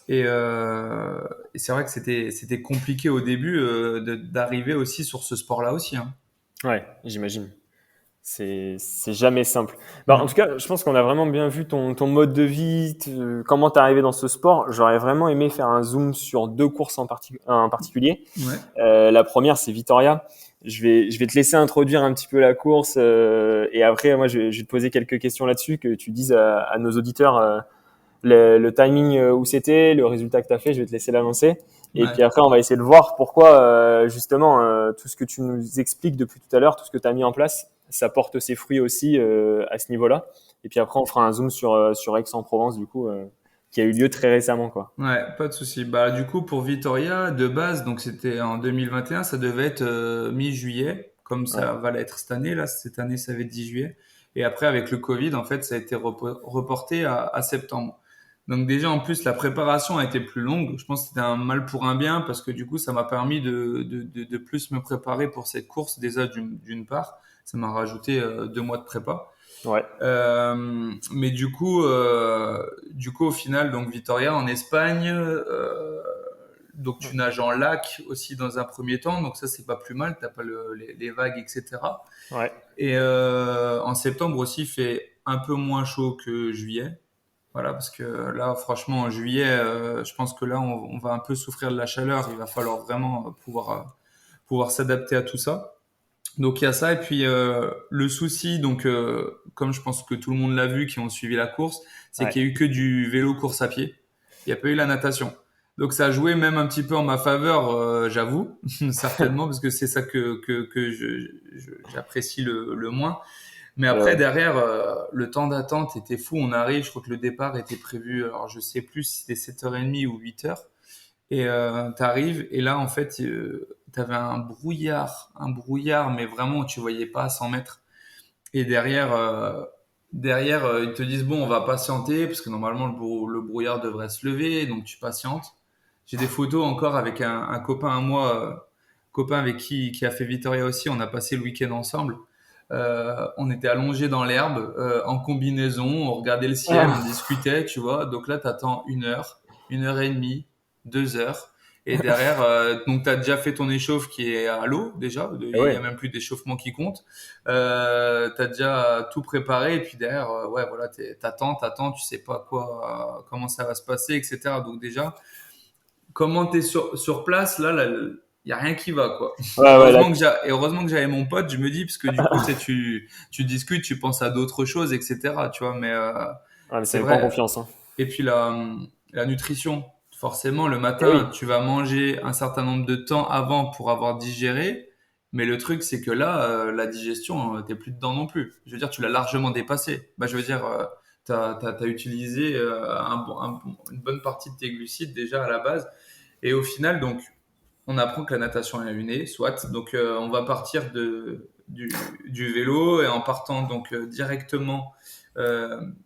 Et c'est vrai que c'était compliqué au début d'arriver aussi sur ce sport-là aussi, hein. Ouais, j'imagine. C'est jamais simple. Bah, en tout Non. cas, je pense qu'on a vraiment bien vu ton mode de vie, comment t'es arrivé dans ce sport. J'aurais vraiment aimé faire un zoom sur deux courses en particulier. Ouais. La première, c'est Vitoria. Je vais te laisser introduire un petit peu la course et après, moi, je vais te poser quelques questions là-dessus, que tu dises à nos auditeurs le timing où c'était, le résultat que tu as fait. Je vais te laisser l'annoncer. Et Ouais. puis après, on va essayer de voir pourquoi, justement, tout ce que tu nous expliques depuis tout à l'heure, tout ce que tu as mis en place, ça porte ses fruits aussi à ce niveau-là. Et puis après, on fera un zoom sur Aix-en-Provence, du coup, qui a eu lieu très récemment, quoi. Ouais, pas de souci. Bah, du coup, pour Vitoria, de base, donc c'était en 2021, ça devait être mi-juillet, comme Ouais, ça va l'être cette année. Là, cette année, ça va être 10 juillet. Et après, avec le Covid, en fait, ça a été reporté à septembre. Donc déjà, en plus, la préparation a été plus longue. Je pense que c'était un mal pour un bien parce que du coup, ça m'a permis de plus me préparer pour cette course. Déjà, d'une part, ça m'a rajouté 2 mois de prépa. ouais, Mais du coup, au final, donc Vitoria en Espagne, donc tu nages en lac aussi dans un premier temps, donc ça c'est pas plus mal, t'as pas les vagues, etc. ouais, Et en septembre aussi, il fait un peu moins chaud que juillet, voilà, parce que là, franchement, en juillet, je pense que là, on va un peu souffrir de la chaleur, il va falloir vraiment pouvoir s'adapter à tout ça. Donc il y a ça et puis le souci donc comme je pense que tout le monde l'a vu qui ont suivi la course, c'est ouais. qu'il y a eu que du vélo course à pied. Il n'y a pas eu la natation. Donc ça a joué même un petit peu en ma faveur, j'avoue, certainement parce que c'est ça que j'apprécie le moins. Mais Ouais, après ouais. derrière le temps d'attente était fou, on arrive, je crois que le départ était prévu alors je sais plus si c'était 7h30 ou 8h. Et t'arrives et là en fait t'avais un brouillard mais vraiment tu voyais pas à 100 mètres. Et derrière ils te disent bon on va patienter parce que normalement le brouillard devrait se lever donc tu patientes. J'ai des photos encore avec un copain à moi, copain avec qui a fait Vitoria aussi. On a passé le week-end ensemble. On était allongés dans l'herbe en combinaison, on regardait le ciel, on Ah, discutait, tu vois. Donc là, t'attends 1 heure et demie, 2 heures. Et derrière, donc t'as déjà fait ton échauffe qui est à l'eau déjà. et Il y a ouais. même plus d'échauffement qui compte. T'as déjà tout préparé et puis derrière, ouais, voilà, t'attends, tu sais pas quoi, comment ça va se passer, etc. Donc déjà, comment t'es sur place, là, il y a rien qui va, quoi. Ouais, ouais, là, Heureusement que j'avais mon pote, je me dis, parce que du coup, tu sais, tu discutes, tu penses à d'autres choses, etc., tu vois, mais ouais, mais ça c'est met pas en vrai. confiance, hein. Et puis la nutrition, forcément, le Et oui. matin, tu vas manger un certain nombre de temps avant pour avoir digéré, mais le truc, c'est que là, la digestion, t'es plus dedans non plus. Je veux dire, tu l'as largement dépassé. Bah, je veux dire, t'as utilisé une bonne partie de tes glucides déjà à la base. Et au final, donc, on apprend que la natation est innée, soit. Donc, on va partir du vélo et en partant donc directement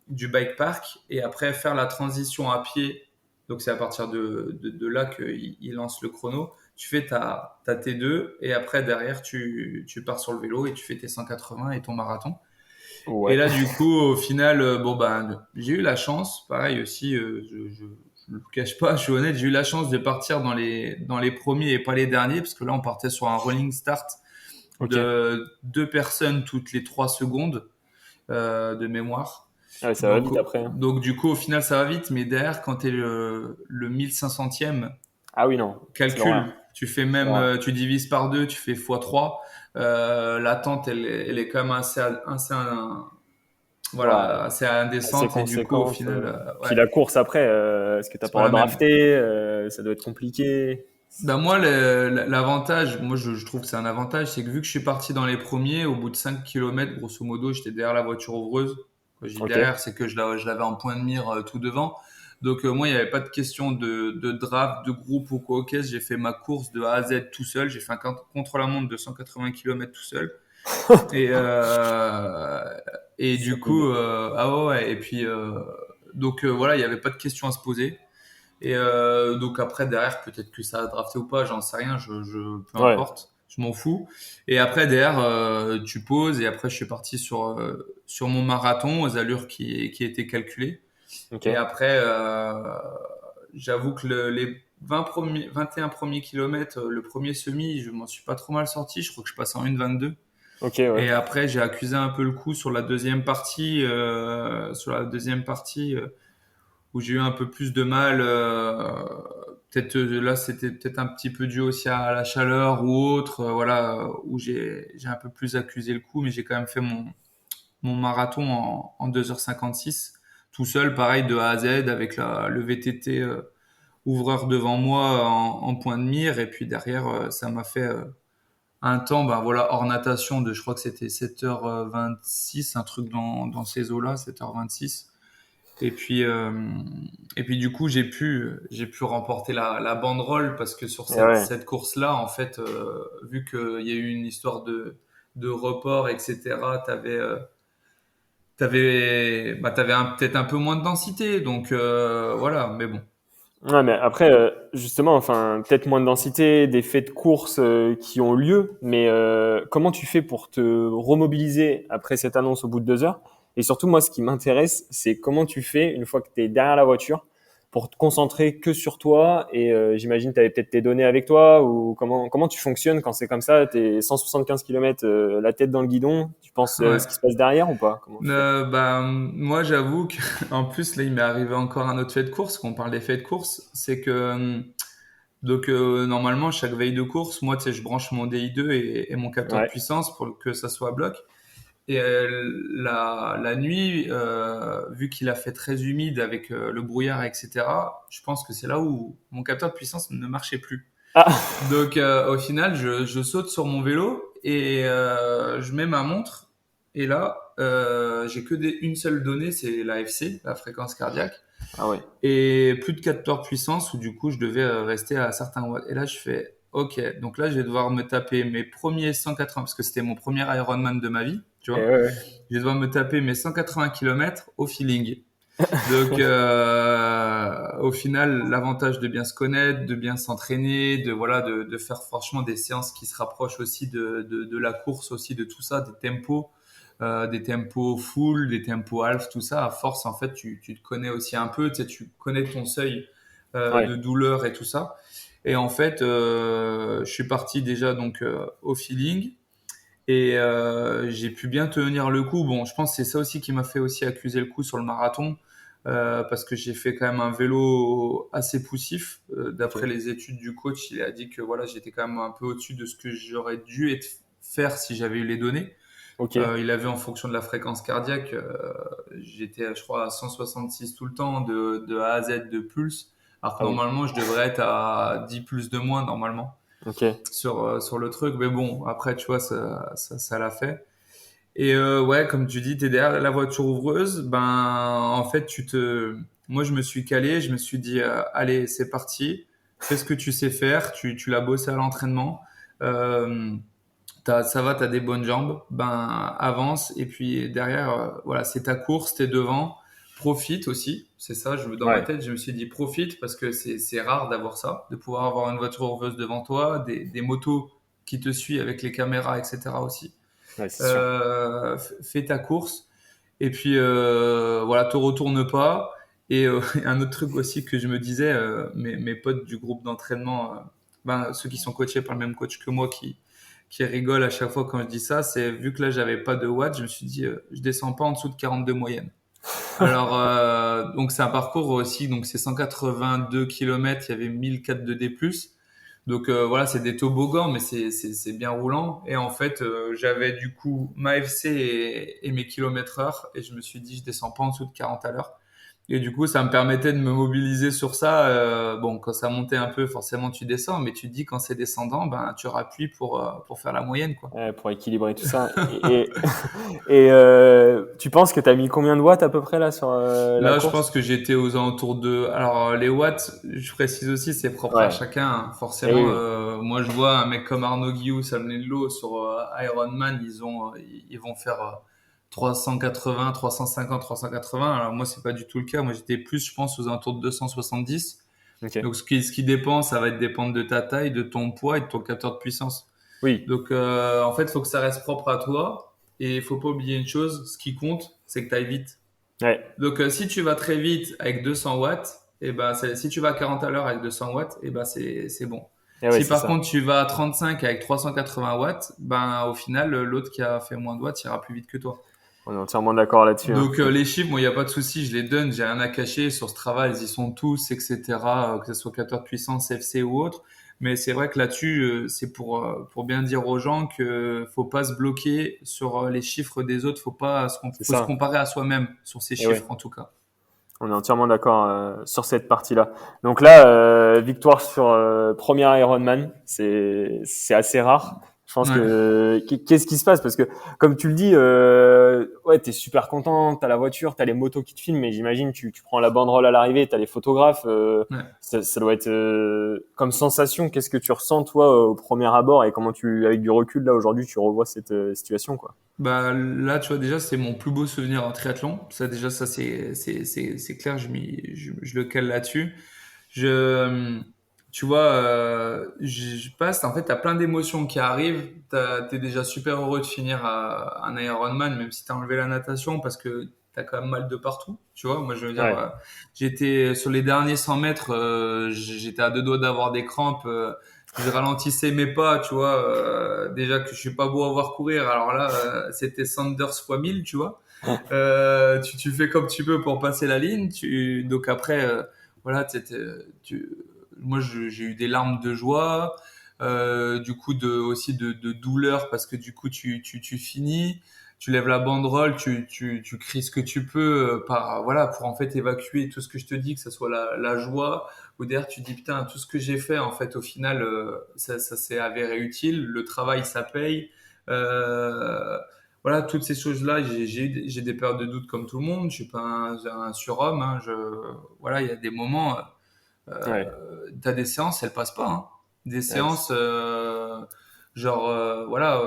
du bike park et après faire la transition à pied. Donc, c'est à partir de là qu'il lance le chrono. Tu fais ta T2 et après, derrière, tu pars sur le vélo et tu fais tes 180 et ton marathon. Et Ouais. là, du coup, au final, bon, ben, j'ai eu la chance, pareil aussi, je le cache pas, je suis honnête, j'ai eu la chance de partir dans les premiers et pas les derniers, parce que là, on partait sur un rolling start Ok. de 2 personnes toutes les 3 secondes de mémoire. Ah ouais, ça va Donc, vite après, hein. donc, du coup, au final, ça va vite, mais derrière, quand tu es le 1500e, Ah oui, non. C'est calcul, l'horreur. tu fais C'est même, l'horreur. tu divises par deux, tu fais x3. L'attente, elle est quand même assez Ouais. voilà, assez Assez indécente et du coup, au conséquente. final, Puis ouais, la course après, est-ce que t'as c'est pas pas le la droit de même. drafter? Ça doit être compliqué. Ben moi, l'avantage, moi je trouve que c'est un avantage, c'est que vu que je suis parti dans les premiers, au bout de 5 kilomètres, grosso modo, j'étais derrière la voiture ouvreuse. Quand je dis Ok. derrière, c'est que je l'avais en point de mire tout devant. Donc moi, il n'y avait pas de question de draft, de groupe ou quoi. Ok, j'ai fait ma course de A à Z tout seul. J'ai fait un contre-la-montre de 180 kilomètres tout seul. Et, euh, et du coup, Solide. ah ouais, ouais. Et puis, donc voilà, il n'y avait pas de question à se poser. Et donc après, derrière, peut-être que ça a drafté ou pas, j'en sais rien, peu Ouais. importe, je m'en fous. Et après, derrière, tu poses et après, je suis parti sur mon marathon aux allures qui étaient calculées. Ok. Et après, j'avoue que les 21 premiers kilomètres, le premier semi, je m'en suis pas trop mal sorti. Je crois que je passe en 1,22. Ok, ouais. Et après, j'ai accusé un peu le coup sur la deuxième partie, où j'ai eu un peu plus de mal. Peut-être là, c'était peut-être un petit peu dû aussi à la chaleur ou autre, voilà, où j'ai un peu plus accusé le coup, mais j'ai quand même fait mon marathon en 2h56, tout seul, pareil, de A à Z, avec le VTT ouvreur devant moi en point de mire, et puis derrière, ça m'a fait un temps, ben voilà, hors natation je crois que c'était 7h26, un truc dans ces eaux-là, 7h26. Et puis du coup, j'ai pu remporter la banderole parce que sur Et cette, ouais. cette course-là, en fait, vu qu'il y a eu une histoire de report, etc., t'avais peut-être un peu moins de densité. Donc voilà, mais bon. Ouais, mais après, justement, enfin, peut-être moins de densité, des faits de course qui ont lieu, mais comment tu fais pour te remobiliser après cette annonce au bout de 2 heures? Et surtout, moi, ce qui m'intéresse, c'est comment tu fais une fois que tu es derrière la voiture pour te concentrer que sur toi. Et j'imagine que tu avais peut-être tes données avec toi, ou comment tu fonctionnes quand c'est comme ça, tu es 175 km la tête dans le guidon, tu penses Ouais. ce qui se passe derrière ou pas? Comment tu fais? Bah, moi, j'avoue que, en plus, là, il m'est arrivé encore un autre fait de course, qu'on parle des faits de course, c'est que, normalement, chaque veille de course, moi, tu sais, je branche mon DI2 et mon capteur de Ouais, puissance pour que ça soit à bloc. Et la nuit, vu qu'il a fait très humide avec le brouillard, etc., je pense que c'est là où mon capteur de puissance ne marchait plus. ah, Donc au final, je saute sur mon vélo et je mets ma montre. Et là, j'ai que une seule donnée, c'est la FC, la fréquence cardiaque, ah ouais, et plus de capteur de puissance où du coup je devais rester à certains watts. Et là, je fais OK. Donc là, je vais devoir me taper mes premiers 180 parce que c'était mon premier Ironman de ma vie, tu et vois. ouais, ouais. Je vais devoir me taper mes 180 km au feeling. Donc, au final, l'avantage de bien se connaître, de bien s'entraîner, de faire franchement des séances qui se rapprochent aussi de la course, aussi de tout ça, des tempos full, des tempos half, tout ça. À force, en fait, tu te connais aussi un peu, tu sais, tu connais ton seuil Ouais. de douleur et tout ça. Et en fait, je suis parti déjà donc au feeling. Et j'ai pu bien tenir le coup. Bon, je pense que c'est ça aussi qui m'a fait aussi accuser le coup sur le marathon, parce que j'ai fait quand même un vélo assez poussif. D'après Ok. les études du coach, il a dit que voilà, j'étais quand même un peu au-dessus de ce que j'aurais dû faire si j'avais eu les données. Ok. Il avait en fonction de la fréquence cardiaque, j'étais, je crois, à 166 tout le temps, de A à Z de pulse. Alors que Ah oui. normalement, je devrais être à 10 pulses de moins, normalement Ok. sur le truc. Mais bon, après, tu vois, ça l'a fait. Et ouais, comme tu dis, t'es derrière la voiture ouvreuse. Ben, en fait, moi, je me suis calé. Je me suis dit, allez, c'est parti. Fais ce que tu sais faire. Tu l'as bossé à l'entraînement. Euh, ça va, t'as des bonnes jambes. Ben, avance. Et puis derrière, voilà, c'est ta course. T'es devant. Profite aussi. C'est ça. Dans ma Ouais. tête, je me suis dit profite parce que c'est rare d'avoir ça, de pouvoir avoir une voiture ouvreuse devant toi, des motos qui te suivent avec les caméras, etc. aussi. Ouais, c'est sûr. Fais ta course et puis voilà, te retourne pas. Et un autre truc aussi que je me disais, mes potes du groupe d'entraînement, ben, ceux qui sont coachés par le même coach que moi, qui rigolent à chaque fois quand je dis ça, c'est vu que là j'avais pas de watts, je me suis dit je descends pas en dessous de 42 moyenne. Alors donc c'est un parcours aussi, donc c'est 182 km, il y avait 1004 de D+. Donc voilà, c'est des toboggans, mais c'est bien roulant. Et en fait, j'avais du coup ma FC et mes kilomètres heure, et je me suis dit, je descends pas en dessous de 40 à l'heure. Et du coup, ça me permettait de me mobiliser sur ça. Bon, quand ça montait un peu, forcément, tu descends, mais tu te dis quand c'est descendant, ben tu rappuies pour faire la moyenne, quoi. Ouais, pour équilibrer tout ça. Tu penses que tu as mis combien de watts à peu près là sur la Là, je course? pense que j'étais aux alentours de. Alors, les watts, je précise aussi, c'est propre à Ouais. chacun, hein. Eh oui, Forcément, oui. moi, je vois un mec comme Arnaud Guillou, Samuel Lowe sur Ironman, ils vont faire 380, 350, 380. Alors, moi, c'est pas du tout le cas. Moi, j'étais plus, je pense, aux alentours de 270. Ok. Donc, ce qui dépend, ça va être dépendre de ta taille, de ton poids et de ton capteur de puissance. Oui. Donc, en fait, il faut que ça reste propre à toi. Et il faut pas oublier une chose, ce qui compte, c'est que tu ailles vite. Ouais. Donc, si tu vas très vite avec 200 watts, et ben, si tu vas à 40 à l'heure avec 200 watts, et ben, c'est bon. Et ouais, Si c'est par ça. contre tu vas à 35 avec 380 watts, ben, au final, l'autre qui a fait moins de watts ira plus vite que toi. On est entièrement d'accord là-dessus, hein. Donc les chiffres, moi, il n'y a pas de souci, je les donne, j'ai rien à cacher. Sur ce travail, ils y sont tous, etc. Que ce soit capteur de puissance, FC ou autre. Mais c'est vrai que là-dessus, c'est pour bien dire aux gens que faut pas se bloquer sur les chiffres des autres, C'est faut se ça. comparer à soi-même sur ces Et ouais. chiffres en tout cas. On est entièrement d'accord sur cette partie-là. Donc là, victoire sur premier Ironman, c'est assez rare. Je pense Ouais. que qu'est-ce qui se passe? Parce que comme tu le dis, ouais, t'es super content, t'as la voiture, t'as les motos qui te filment, mais j'imagine tu prends la banderole à l'arrivée, t'as les photographes. Ouais. Ça doit être comme sensation. Qu'est-ce que tu ressens toi au premier abord et comment avec du recul là aujourd'hui tu revois cette situation quoi? Bah là, tu vois déjà, c'est mon plus beau souvenir en triathlon. Ça déjà, ça c'est clair, je le cale là-dessus. Je, tu vois, je passe, en fait, t'as plein d'émotions qui arrivent. T'es déjà super heureux de finir un Ironman, même si t'as enlevé la natation, parce que t'as quand même mal de partout. Tu vois, moi, je veux dire, Ouais, j'étais sur les derniers 100 mètres, j'étais à deux doigts d'avoir des crampes. Je ralentissais mes pas, tu vois. Déjà que je suis pas beau à voir courir, alors là, c'était Sanders fois 1000, tu vois. Tu fais comme tu peux pour passer la ligne. Donc après, voilà, moi j'ai eu des larmes de joie, du coup aussi de douleur parce que du coup tu finis, tu lèves la banderole, tu cries ce que tu peux voilà pour en fait évacuer tout ce que je te dis, que ce soit la joie ou derrière tu dis putain tout ce que j'ai fait en fait au final ça s'est avéré utile, le travail ça paye. Euh, voilà, toutes ces choses-là, j'ai des périodes de doute comme tout le monde. Je suis pas un surhomme. Hein, voilà, il y a des moments, ouais, t'as des séances, elles passent pas. Hein. Des ouais, séances, genre, voilà,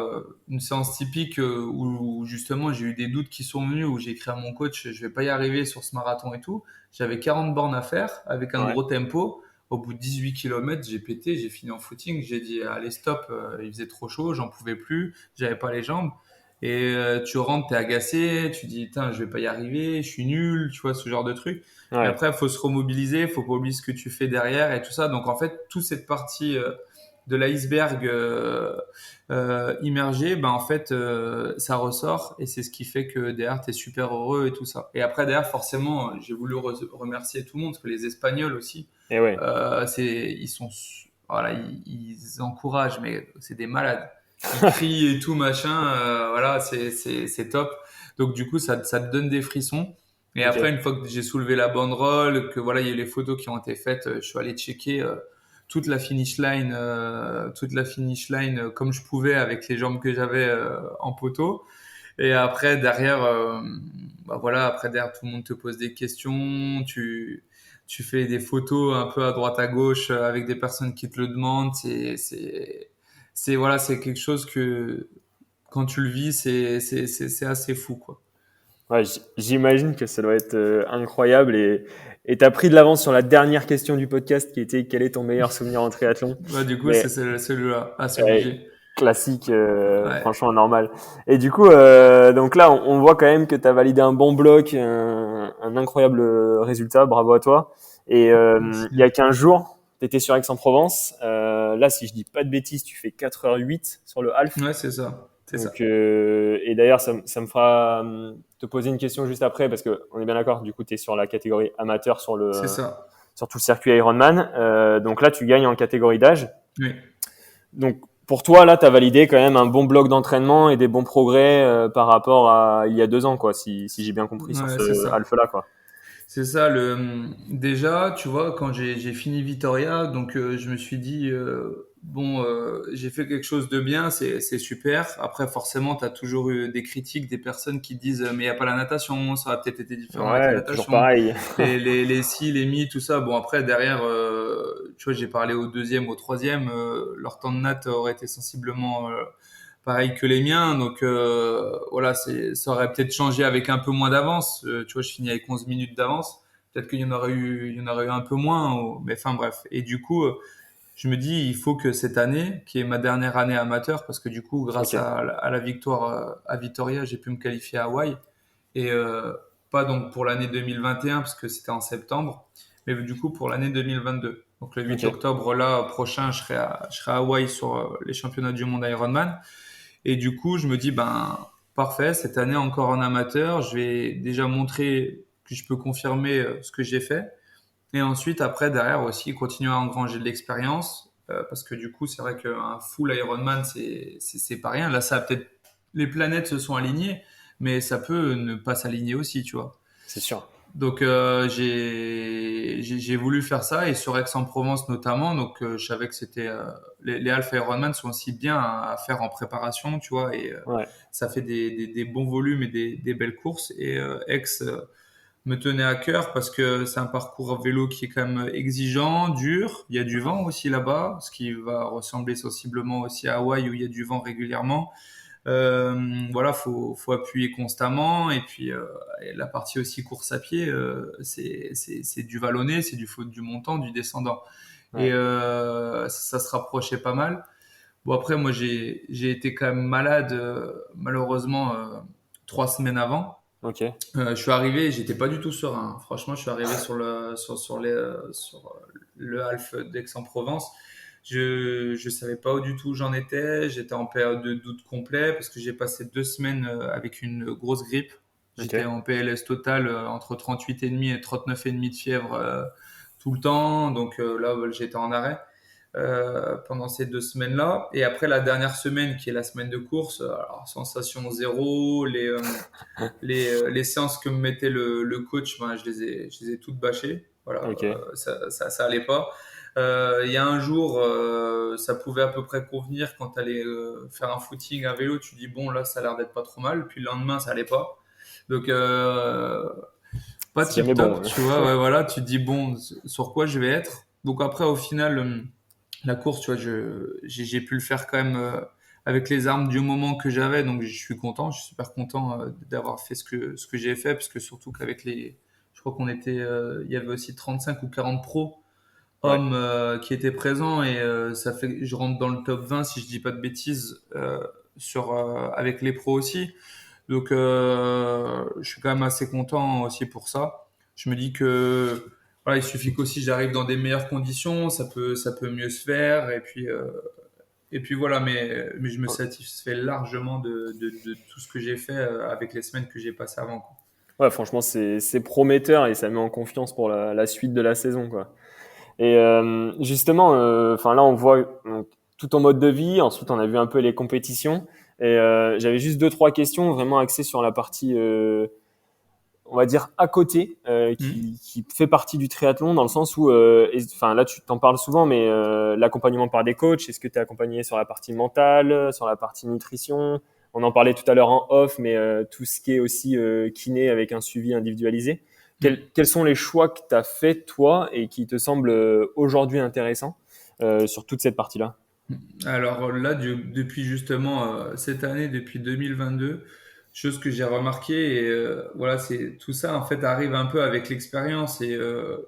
une séance typique où justement j'ai eu des doutes qui sont venus, où j'ai écrit à mon coach, je vais pas y arriver sur ce marathon et tout. J'avais 40 bornes à faire avec un ouais, gros tempo. Au bout de 18 km, j'ai pété, j'ai fini en footing. J'ai dit, allez, stop, il faisait trop chaud, j'en pouvais plus, j'avais pas les jambes. Et tu rentres, t'es agacé, tu dis, putain, je vais pas y arriver, je suis nul, tu vois, ce genre de truc. Mais ouais. après, il faut se remobiliser, faut pas oublier ce que tu fais derrière et tout ça. Donc en fait, toute cette partie de l'iceberg immergée, ben en fait, ça ressort et c'est ce qui fait que derrière, tu es super heureux et tout ça. Et après, derrière, forcément, j'ai voulu remercier tout le monde, parce que les Espagnols aussi, Et ouais. ils sont, voilà, ils encouragent, mais c'est des malades. Ils crient et tout, machin, voilà, c'est top. Donc du coup, ça te donne des frissons. Et après, Ok. une fois que j'ai soulevé la banderole, que voilà, il y a les photos qui ont été faites, je suis allé checker toute la finish line comme je pouvais avec les jambes que j'avais en poteau. Et après, derrière, bah voilà, après derrière, tout le monde te pose des questions. Tu fais des photos un peu à droite à gauche avec des personnes qui te le demandent. Voilà, c'est quelque chose que quand tu le vis, c'est assez fou, quoi. Ouais, j'imagine que ça doit être incroyable et t'as pris de l'avance sur la dernière question du podcast qui était quel est ton meilleur souvenir en triathlon? Bah, du coup, Mais celui-là. Ah, c'est ouais, obligé. classique, Ouais. franchement normal. Et du coup, donc là, on voit quand même que t'as validé un bon bloc, un incroyable résultat, bravo à toi. Et il y a Merci. 15 jours, t'étais sur Aix-en-Provence. Là, si je dis pas de bêtises, tu fais 4h08 sur le half. Ouais, c'est ça. C'est Donc, ça. et d'ailleurs, ça me fera te poser une question juste après, parce que on est bien d'accord, du coup, tu es sur la catégorie amateur C'est ça. sur tout le circuit Ironman. Donc là, tu gagnes en catégorie d'âge. Oui. Donc, pour toi, là, tu as validé quand même un bon bloc d'entraînement et des bons progrès par rapport à il y a 2 ans, quoi, si j'ai bien compris sur Ouais, ce c'est ça. half-là, quoi. C'est ça, déjà, tu vois, quand j'ai fini Vitoria, donc je me suis dit, bon, j'ai fait quelque chose de bien, c'est super. Après, forcément, tu as toujours eu des critiques, des personnes qui disent, mais il n'y a pas la natation, ça aurait peut-être été différent avec la Ouais, toujours natation. pareil. Les si, les mi, tout ça. Bon, après, derrière, tu vois, j'ai parlé au deuxième, au troisième, leur temps de nat aurait été sensiblement pareil que les miens. Donc voilà, ça aurait peut-être changé avec un peu moins d'avance. Tu vois, je finis avec 11 minutes d'avance. Peut-être il y en aurait eu un peu moins. Mais enfin bref. Et du coup, je me dis, il faut que cette année, qui est ma dernière année amateur, parce que du coup, grâce Ok. à la victoire à Vitoria, j'ai pu me qualifier à Hawaï. Et pas donc pour l'année 2021, parce que c'était en septembre, mais du coup pour l'année 2022. Donc le 8 Ok. octobre là prochain, je serai à Hawaï sur les championnats du monde Ironman. Et du coup, je me dis, ben, parfait, cette année encore en amateur, je vais déjà montrer que je peux confirmer ce que j'ai fait. Et ensuite, après, derrière aussi, continuer à engranger de l'expérience. Parce que du coup, c'est vrai qu'un full Ironman, c'est pas rien. Là, ça a peut-être, les planètes se sont alignées, mais ça peut ne pas s'aligner aussi, tu vois. C'est sûr. Donc j'ai voulu faire ça et sur Aix-en-Provence notamment. Donc je savais que c'était les Alpha Ironman sont aussi bien à faire en préparation, tu vois, et Ouais. ça fait des bons volumes et des belles courses. Et Aix me tenait à cœur parce que c'est un parcours à vélo qui est quand même exigeant, dur. Il y a du vent aussi là-bas, ce qui va ressembler sensiblement aussi à Hawaï où il y a du vent régulièrement. Voilà, faut appuyer constamment. Et puis et la partie aussi course à pied, c'est du vallonné, c'est du montant, du descendant. Et Ouais. ça se rapprochait pas mal. Bon après, moi j'ai été quand même malade malheureusement 3 semaines avant. Ok. Je suis arrivé, j'étais pas du tout serein. Franchement, je suis arrivé sur le Half d'Aix-en-Provence. Je savais pas où du tout j'en étais. J'étais en période de doute complet parce que j'ai passé 2 semaines avec une grosse grippe. Ok. J'étais en PLS total entre 38,5 et 39,5 de fièvre tout le temps. Donc là, j'étais en arrêt pendant ces 2 semaines-là. Et après la dernière semaine, qui est la semaine de course, alors sensation zéro, les séances que me mettait le coach, ben, je les ai toutes bâchées. Voilà, Ok. ça allait pas. Il y a un jour, ça pouvait à peu près convenir quand tu allais faire un footing à vélo. Tu dis, bon, là, ça a l'air d'être pas trop mal. Puis le lendemain, ça allait pas. Donc, pas C'est tip jamais top, bon. tu vois. Ouais, voilà, tu te dis, bon, sur quoi je vais être. Donc, après, au final, la course, tu vois, j'ai pu le faire quand même avec les armes du moment que j'avais, donc je suis content, je suis super content d'avoir fait ce que j'ai fait, parce que surtout qu'avec je crois il y avait aussi 35 ou 40 pros Ouais. hommes qui étaient présents et ça fait que je rentre dans le top 20 si je dis pas de bêtises avec les pros aussi. Donc je suis quand même assez content aussi pour ça. Je me dis que voilà, il suffit qu'aussi j'arrive dans des meilleures conditions, ça peut mieux se faire et puis voilà, mais je me satisfais largement de tout ce que j'ai fait avec les semaines que j'ai passées avant, quoi. Ouais, franchement, c'est prometteur et ça met en confiance pour la suite de la saison, quoi. Et justement, enfin là, on voit tout en mode de vie. Ensuite, on a vu un peu les compétitions. Et j'avais juste deux, trois questions vraiment axées sur la partie, on va dire, à côté, Hmm. qui fait partie du triathlon dans le sens où, enfin là, tu t'en parles souvent, mais l'accompagnement par des coachs, est-ce que tu es accompagné sur la partie mentale, sur la partie nutrition? On en parlait tout à l'heure en off, mais tout ce qui est aussi kiné avec un suivi individualisé. Hmm. Quels sont les choix que tu as fait toi et qui te semblent aujourd'hui intéressants sur toute cette partie-là? Alors là, depuis justement cette année, depuis 2022, chose que j'ai remarqué, et voilà, c'est tout ça en fait arrive un peu avec l'expérience. Et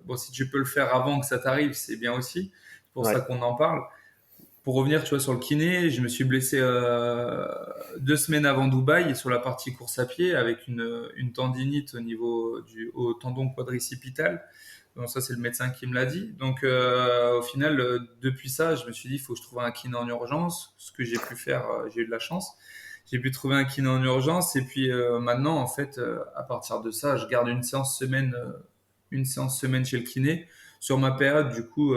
bon, si tu peux le faire avant que ça t'arrive, c'est bien aussi. C'est pour Ouais, ça qu'on en parle. Pour revenir, tu vois, sur le kiné, je me suis blessé 2 semaines avant Dubaï sur la partie course à pied avec une tendinite au tendon quadricipital. Donc ça, c'est le médecin qui me l'a dit. Donc au final, depuis ça, je me suis dit, il faut que je trouve un kiné en urgence. Ce que j'ai pu faire, j'ai eu de la chance. J'ai pu trouver un kiné en urgence. Et puis maintenant, en fait, à partir de ça, je garde une séance semaine chez le kiné. Sur ma période, du coup,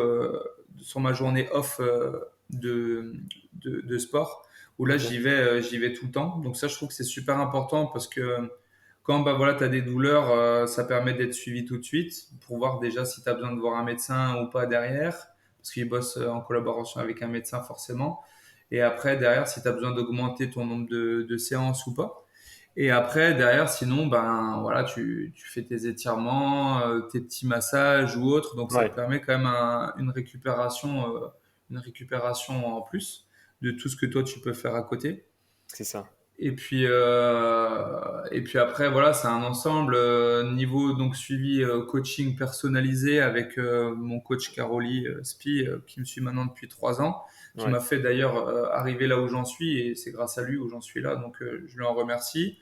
sur ma journée off de, de sport, où là, ok. j'y vais tout le temps. Donc ça, je trouve que c'est super important parce que quand bah, voilà, tu as des douleurs, ça permet d'être suivi tout de suite pour voir déjà si tu as besoin de voir un médecin ou pas derrière, parce qu'il bosse en collaboration avec un médecin forcément. Et après, derrière, si tu as besoin d'augmenter ton nombre de séances ou pas. Et après, derrière, sinon, ben voilà, tu fais tes étirements, tes petits massages ou autres. Donc ça te Ouais, permet quand même une récupération en plus de tout ce que toi tu peux faire à côté. c'est ça. Et puis après, voilà, c'est un ensemble. Niveau donc suivi coaching personnalisé avec mon coach Caroli Spi, qui me suit maintenant depuis 3 ans, qui Ouais, m'a fait d'ailleurs arriver là où j'en suis, et c'est grâce à lui où j'en suis là. Donc je lui en remercie.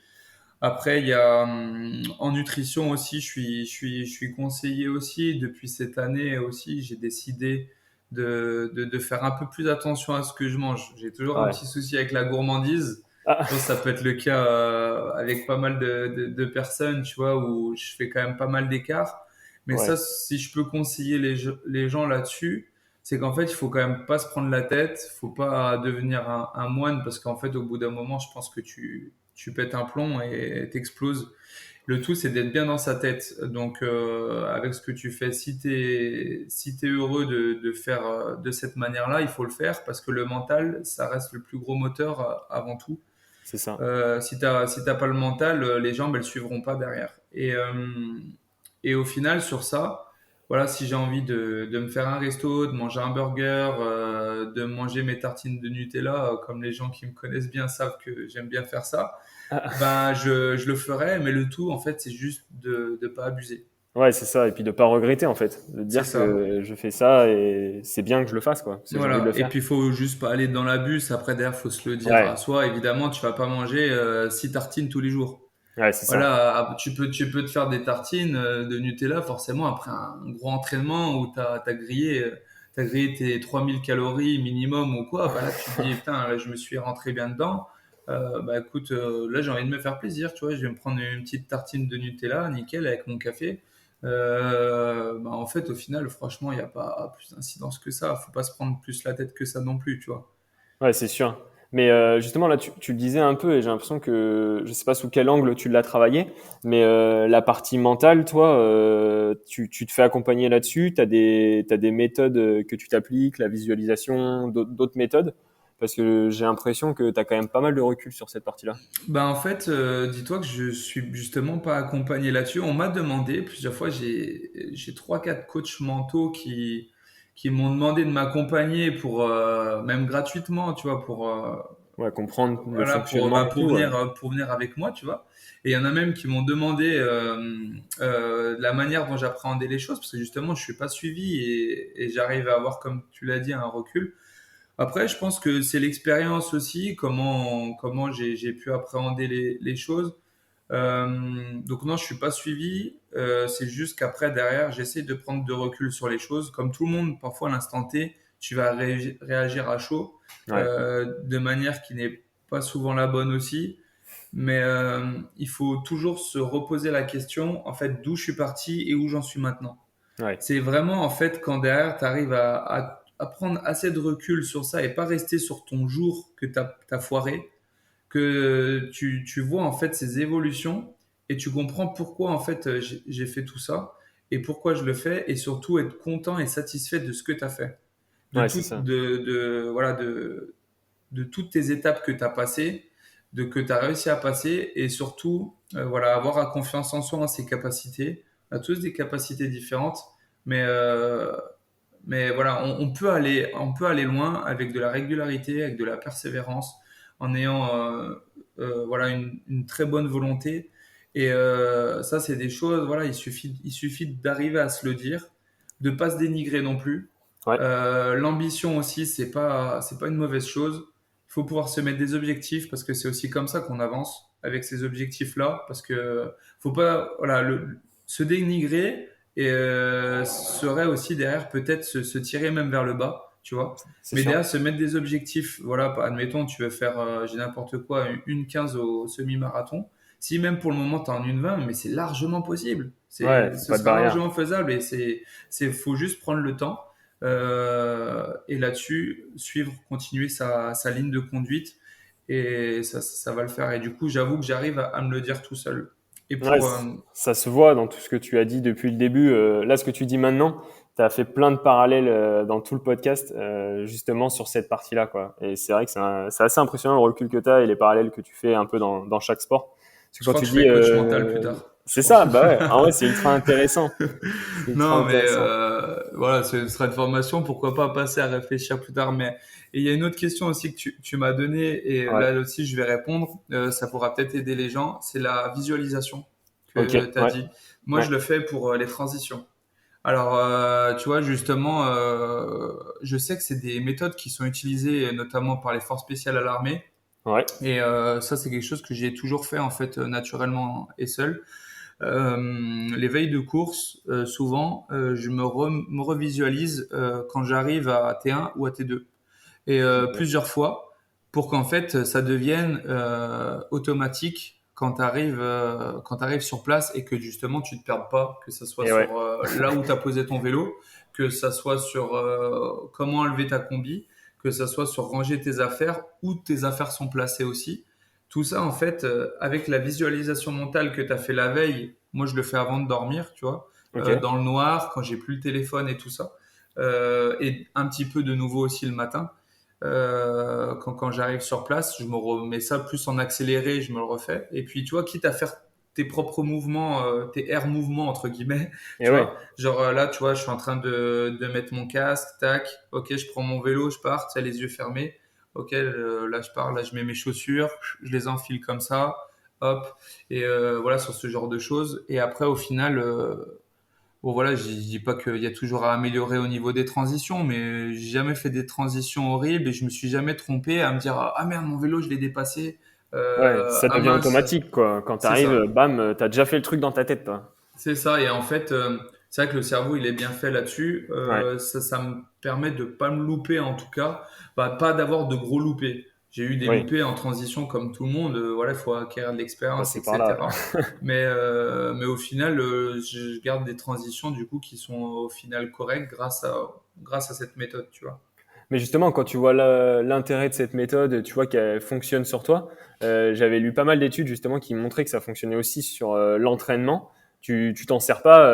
Après, il y a en nutrition aussi, je suis conseillé aussi. Depuis cette année aussi, j'ai décidé de faire un peu plus attention à ce que je mange. J'ai toujours un Ouais. petit souci avec la gourmandise. Je Ah, pense que ça peut être le cas avec pas mal de personnes, tu vois, où je fais quand même pas mal d'écart. Mais ça, ouais, si je peux conseiller les gens là-dessus, c'est qu'en fait, il faut quand même pas se prendre la tête, faut pas devenir un moine parce qu'en fait, au bout d'un moment, je pense que tu pètes un plomb et t'exploses. Le tout, c'est d'être bien dans sa tête. Donc, avec ce que tu fais, si t'es heureux de faire de cette manière-là, il faut le faire parce que le mental, ça reste le plus gros moteur avant tout. c'est ça. Si t'as pas le mental, les jambes, elles suivront pas derrière. Et au final, sur ça, voilà, si j'ai envie de me faire un resto, de manger un burger, de manger mes tartines de Nutella, comme les gens qui me connaissent bien savent que j'aime bien faire ça, Ah, ben je le ferai, mais le tout, en fait, c'est juste de pas abuser. ouais, c'est ça. Et puis de pas regretter, en fait. De C'est dire ça. que je fais ça et c'est bien que je le fasse, quoi. Parce que j'ai envie de Voilà. le Et faire. puis, il faut juste pas aller dans l'abus. Après, derrière, faut se le dire à Ouais, soi. Évidemment, tu vas pas manger 6 tartines tous les jours. ouais, c'est ça. Voilà, tu peux te faire des tartines de Nutella forcément après un gros entraînement où t'as grillé tes 3000 calories minimum ou quoi. Bah là, tu te dis, putain, là, je me suis rentré bien dedans. Bah écoute, là, j'ai envie de me faire plaisir, tu vois. Je vais me prendre une petite tartine de Nutella, nickel, avec mon café. Bah en fait, au final, franchement, il n'y a pas plus d'incidence que ça. Faut pas se prendre plus la tête que ça non plus, tu vois. Ouais, c'est sûr. Mais justement, là, tu le disais un peu et j'ai l'impression que je sais pas sous quel angle tu l'as travaillé, mais la partie mentale, toi, tu te fais accompagner là-dessus. T'as des méthodes que tu t'appliques, la visualisation, d'autres méthodes, parce que j'ai l'impression que tu as quand même pas mal de recul sur cette partie-là. Bah en fait, dis-toi que je suis justement pas accompagné là-dessus. On m'a demandé plusieurs fois, j'ai trois quatre coachs mentaux qui m'ont demandé de m'accompagner pour même gratuitement, tu vois, pour Ouais, comprendre le voilà fonctionnement et tout. pour venir avec moi, tu vois. Et il y en a même qui m'ont demandé la manière dont j'appréhendais les choses parce que justement je suis pas suivi et j'arrive à avoir, comme tu l'as dit, un recul. Après, je pense que c'est l'expérience aussi, comment j'ai pu appréhender les choses. Donc non, je suis pas suivi. C'est juste qu'après, derrière, j'essaie de prendre de recul sur les choses. Comme tout le monde, parfois à l'instant T, tu vas réagir à chaud, Ouais, de manière qui n'est pas souvent la bonne aussi. Mais il faut toujours se reposer la question, en fait, d'où je suis parti et où j'en suis maintenant. ouais, C'est vraiment en fait quand derrière tu arrives à prendre assez de recul sur ça et pas rester sur ton jour que tu as foiré, que tu vois en fait ces évolutions et tu comprends pourquoi en fait j'ai fait tout ça et pourquoi je le fais et surtout être content et satisfait de ce que tu as fait. ouais, c'est ça. Voilà, de toutes tes étapes que tu as passées, que tu as réussi à passer et surtout voilà, avoir confiance en soi, en ses capacités. On a tous des capacités différentes, mais, euh, mais voilà, on peut aller loin avec de la régularité, avec de la persévérance, en ayant voilà, une très bonne volonté. Et ça, c'est des choses, voilà, il suffit d'arriver à se le dire, de pas se dénigrer non plus. Ouais, L'ambition aussi, c'est pas une mauvaise chose. Il faut pouvoir se mettre des objectifs parce que c'est aussi comme ça qu'on avance avec ces objectifs-là. Parce que faut pas, voilà, se dénigrer et serait aussi derrière peut-être se tirer même vers le bas, tu vois. c'est Mais sûr. derrière se mettre des objectifs, voilà, admettons, tu veux faire, j'ai n'importe quoi, une 15 au semi-marathon. Si même pour le moment tu en une 20, mais c'est largement possible. Ouais, Ce pas de sera barrière. largement faisable et faut juste prendre le temps. Et là-dessus, suivre, continuer sa ligne de conduite et ça va le faire. Et du coup, j'avoue que j'arrive à me le dire tout seul. Et Ouais, pour, ça se voit dans tout ce que tu as dit depuis le début. Là, ce que tu dis maintenant, tu as fait plein de parallèles dans tout le podcast, justement sur cette partie-là, quoi. Et c'est vrai que c'est assez impressionnant le recul que tu as et les parallèles que tu fais un peu dans chaque sport. Parce que je quand crois que tu je dis, ferai coach mental plus tard, je c'est pense. ça, bah ouais, en vrai, c'est ultra intéressant. C'est ultra Non, mais intéressant. voilà, ce sera une formation. Pourquoi pas passer à réfléchir plus tard. Mais et il y a une autre question aussi que tu m'as donnée et Ouais, là aussi je vais répondre. Ça pourra peut-être aider les gens. C'est la visualisation ok, que tu as ouais, dit. Moi, ouais, je le fais pour les transitions. Alors, tu vois, justement, je sais que c'est des méthodes qui sont utilisées notamment par les forces spéciales à l'armée. Ouais. Et ça, c'est quelque chose que j'ai toujours fait en fait naturellement et seul. Les veilles de course, souvent, je me revisualise quand j'arrive à T1 ou à T2 et plusieurs fois pour qu'en fait ça devienne automatique quand tu arrives sur place et que justement tu te perdes pas, que ça soit Et ouais. sur là où tu as posé ton vélo, que ça soit sur comment enlever ta combi, que ça soit sur ranger tes affaires, où tes affaires sont placées aussi. Tout ça en fait avec la visualisation mentale que tu as fait la veille, moi je le fais avant de dormir, tu vois, Ok. dans le noir quand j'ai plus le téléphone et tout ça. Et un petit peu de nouveau aussi le matin quand j'arrive sur place, je me remets ça plus en accéléré, je me le refais. Et puis, tu vois, quitte à faire tes propres mouvements, tes air mouvements, entre guillemets, Et tu ouais. vois, genre là, tu vois, je suis en train de mettre mon casque, tac, ok, je prends mon vélo, je pars, tu sais, les yeux fermés, ok, là, je pars, là, je mets mes chaussures, je les enfile comme ça, hop, et voilà, sur ce genre de choses. Et après, au final, bon voilà, je dis pas qu'il y a toujours à améliorer au niveau des transitions, mais j'ai jamais fait des transitions horribles et je me suis jamais trompé à me dire ah merde mon vélo je l'ai dépassé, Ouais, ça ah devient mince, automatique, quoi. Quand c'est t'arrives, ça, bam, t'as déjà fait le truc dans ta tête, toi. c'est ça. Et en fait, c'est vrai que le cerveau il est bien fait là-dessus. Ouais. Ça me permet de pas me louper en tout cas, bah, pas d'avoir de gros loupés. J'ai eu des Oui. loupés en transition comme tout le monde. Voilà, il faut acquérir de l'expérience, Passer par là. etc. Mais au final, je garde des transitions du coup qui sont au final correctes grâce à cette méthode, tu vois. Mais justement, quand tu vois l'intérêt de cette méthode, tu vois qu'elle fonctionne sur toi, j'avais lu pas mal d'études justement qui montraient que ça fonctionnait aussi sur l'entraînement. Tu t'en sers pas.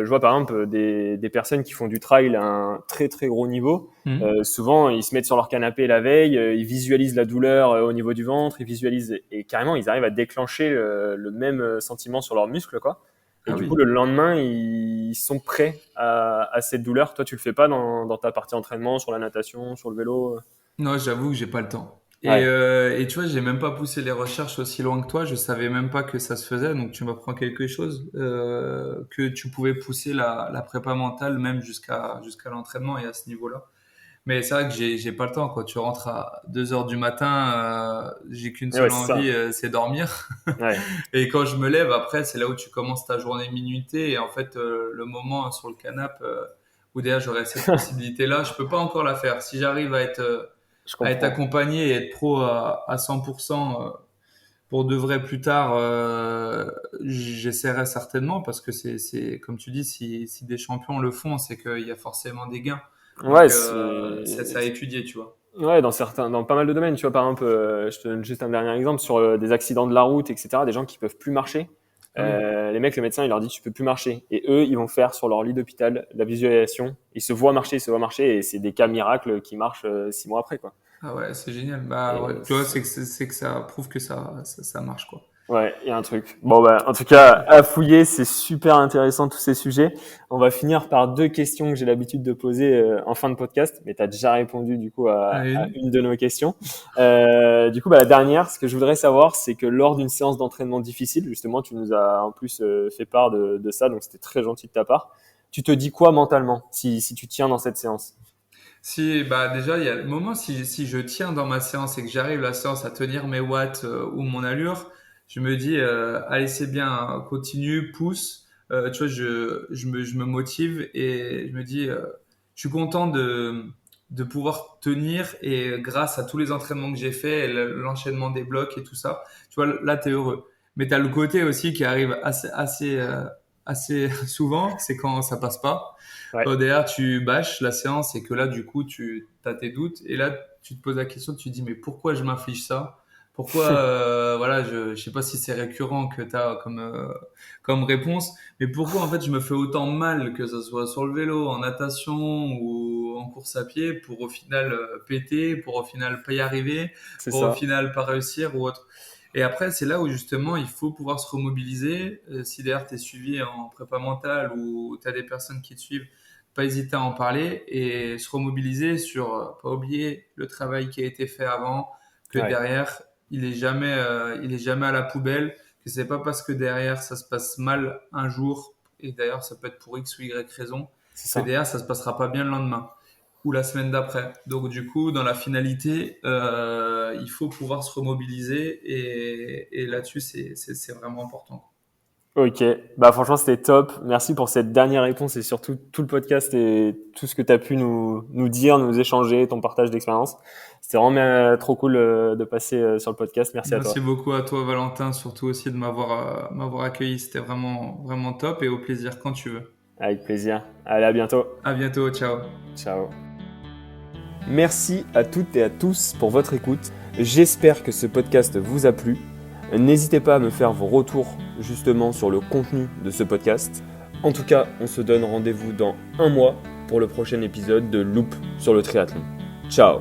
Je vois par exemple des personnes qui font du trail à un très très gros niveau. Mhm. Souvent, ils se mettent sur leur canapé la veille, ils visualisent la douleur au niveau du ventre, ils visualisent et carrément ils arrivent à déclencher le même sentiment sur leurs muscles, quoi. Et Ah du coup, oui. le lendemain, ils sont prêts à cette douleur. Toi, tu le fais pas dans ta partie entraînement, sur la natation, sur le vélo? Non, j'avoue que j'ai pas le temps. Ouais. Et tu vois, j'ai même pas poussé les recherches aussi loin que toi. Je savais même pas que ça se faisait. Donc tu m'apprends quelque chose, que tu pouvais pousser la prépa mentale même jusqu'à l'entraînement et à ce niveau-là. Mais c'est vrai que j'ai pas le temps, quoi. Tu rentres à 2 heures du matin, j'ai qu'une Et ouais, seule c'est envie, ça. c'est dormir. Ouais. Et quand je me lève, après, c'est là où tu commences ta journée minutée. Et en fait, le moment sur le canapé, où déjà j'aurais cette possibilité-là, je peux pas encore la faire. Si j'arrive Je à être comprends. accompagné et être pro à 100%, pour de vrai plus tard, j'essaierai certainement parce que comme tu dis, si des champions le font, c'est qu'il y a forcément des gains. Ouais, Donc, c'est c'est ça à étudier, tu vois. ouais, dans pas mal de domaines. Tu vois, par exemple, je te donne juste un dernier exemple sur des accidents de la route, etc. Des gens qui peuvent plus marcher. Ah oui. Les mecs, le médecin, il leur dit tu peux plus marcher. Et eux, ils vont faire sur leur lit d'hôpital la visualisation. Ils se voient marcher, et c'est des cas miracles qui marchent 6 mois après, quoi. Ah ouais, c'est génial. Bah ouais, Et tu vois, c'est que ça prouve que ça marche, quoi. ouais, il y a un truc. Bon, bah, en tout cas, à fouiller, c'est super intéressant tous ces sujets. On va finir par deux questions que j'ai l'habitude de poser en fin de podcast, mais tu as déjà répondu du coup Ah, à une. une de nos questions. Du coup, bah, la dernière, ce que je voudrais savoir, c'est que lors d'une séance d'entraînement difficile, justement, tu nous as en plus fait part de ça, donc c'était très gentil de ta part. Tu te dis quoi mentalement si tu tiens dans cette séance? Si, bah déjà, il y a le moment si je tiens dans ma séance et que j'arrive la séance à tenir mes watts ou mon allure, je me dis, allez, c'est bien, hein, continue, pousse. Tu vois, je me motive et je me dis, je suis content de pouvoir tenir et grâce à tous les entraînements que j'ai fait, et l'enchaînement des blocs et tout ça, tu vois, là, t'es heureux. Mais t'as le côté aussi qui arrive assez souvent, c'est quand ça passe pas. Ouais. Derrière, tu bâches la séance et que là, du coup, tu as tes doutes. Et là, tu te poses la question, tu te dis, mais pourquoi je m'inflige ça? Pourquoi, voilà, je sais pas si c'est récurrent que tu as comme réponse, mais pourquoi en fait je me fais autant mal, que ce soit sur le vélo, en natation ou en course à pied, pour au final péter, pour au final pas y arriver, C'est pour au ça. final pas réussir ou autre. Et après, c'est là où justement il faut pouvoir se remobiliser. Si d'ailleurs tu es suivi en prépa mentale ou tu as des personnes qui te suivent, pas hésiter à en parler et se remobiliser sur pas oublier le travail qui a été fait avant, que Ouais. derrière il est jamais à la poubelle, que c'est pas parce que derrière ça se passe mal un jour, et d'ailleurs ça peut être pour X ou Y raison, C'est que ça. derrière ça se passera pas bien le lendemain. ou la semaine d'après. Donc du coup, dans la finalité, il faut pouvoir se remobiliser et là-dessus, c'est vraiment important. Ok, bah franchement c'était top. Merci pour cette dernière réponse et surtout tout le podcast et tout ce que tu as pu nous dire, nous échanger, ton partage d'expérience. C'était vraiment trop cool de passer sur le podcast. Merci à toi. Merci beaucoup à toi, Valentin, surtout aussi de m'avoir accueilli. C'était vraiment, vraiment top et au plaisir quand tu veux. Avec plaisir. Allez, à bientôt. À bientôt, ciao. Ciao. Merci à toutes et à tous pour votre écoute. J'espère que ce podcast vous a plu. N'hésitez pas à me faire vos retours justement sur le contenu de ce podcast. En tout cas, on se donne rendez-vous dans un mois pour le prochain épisode de Loop sur le triathlon. Ciao!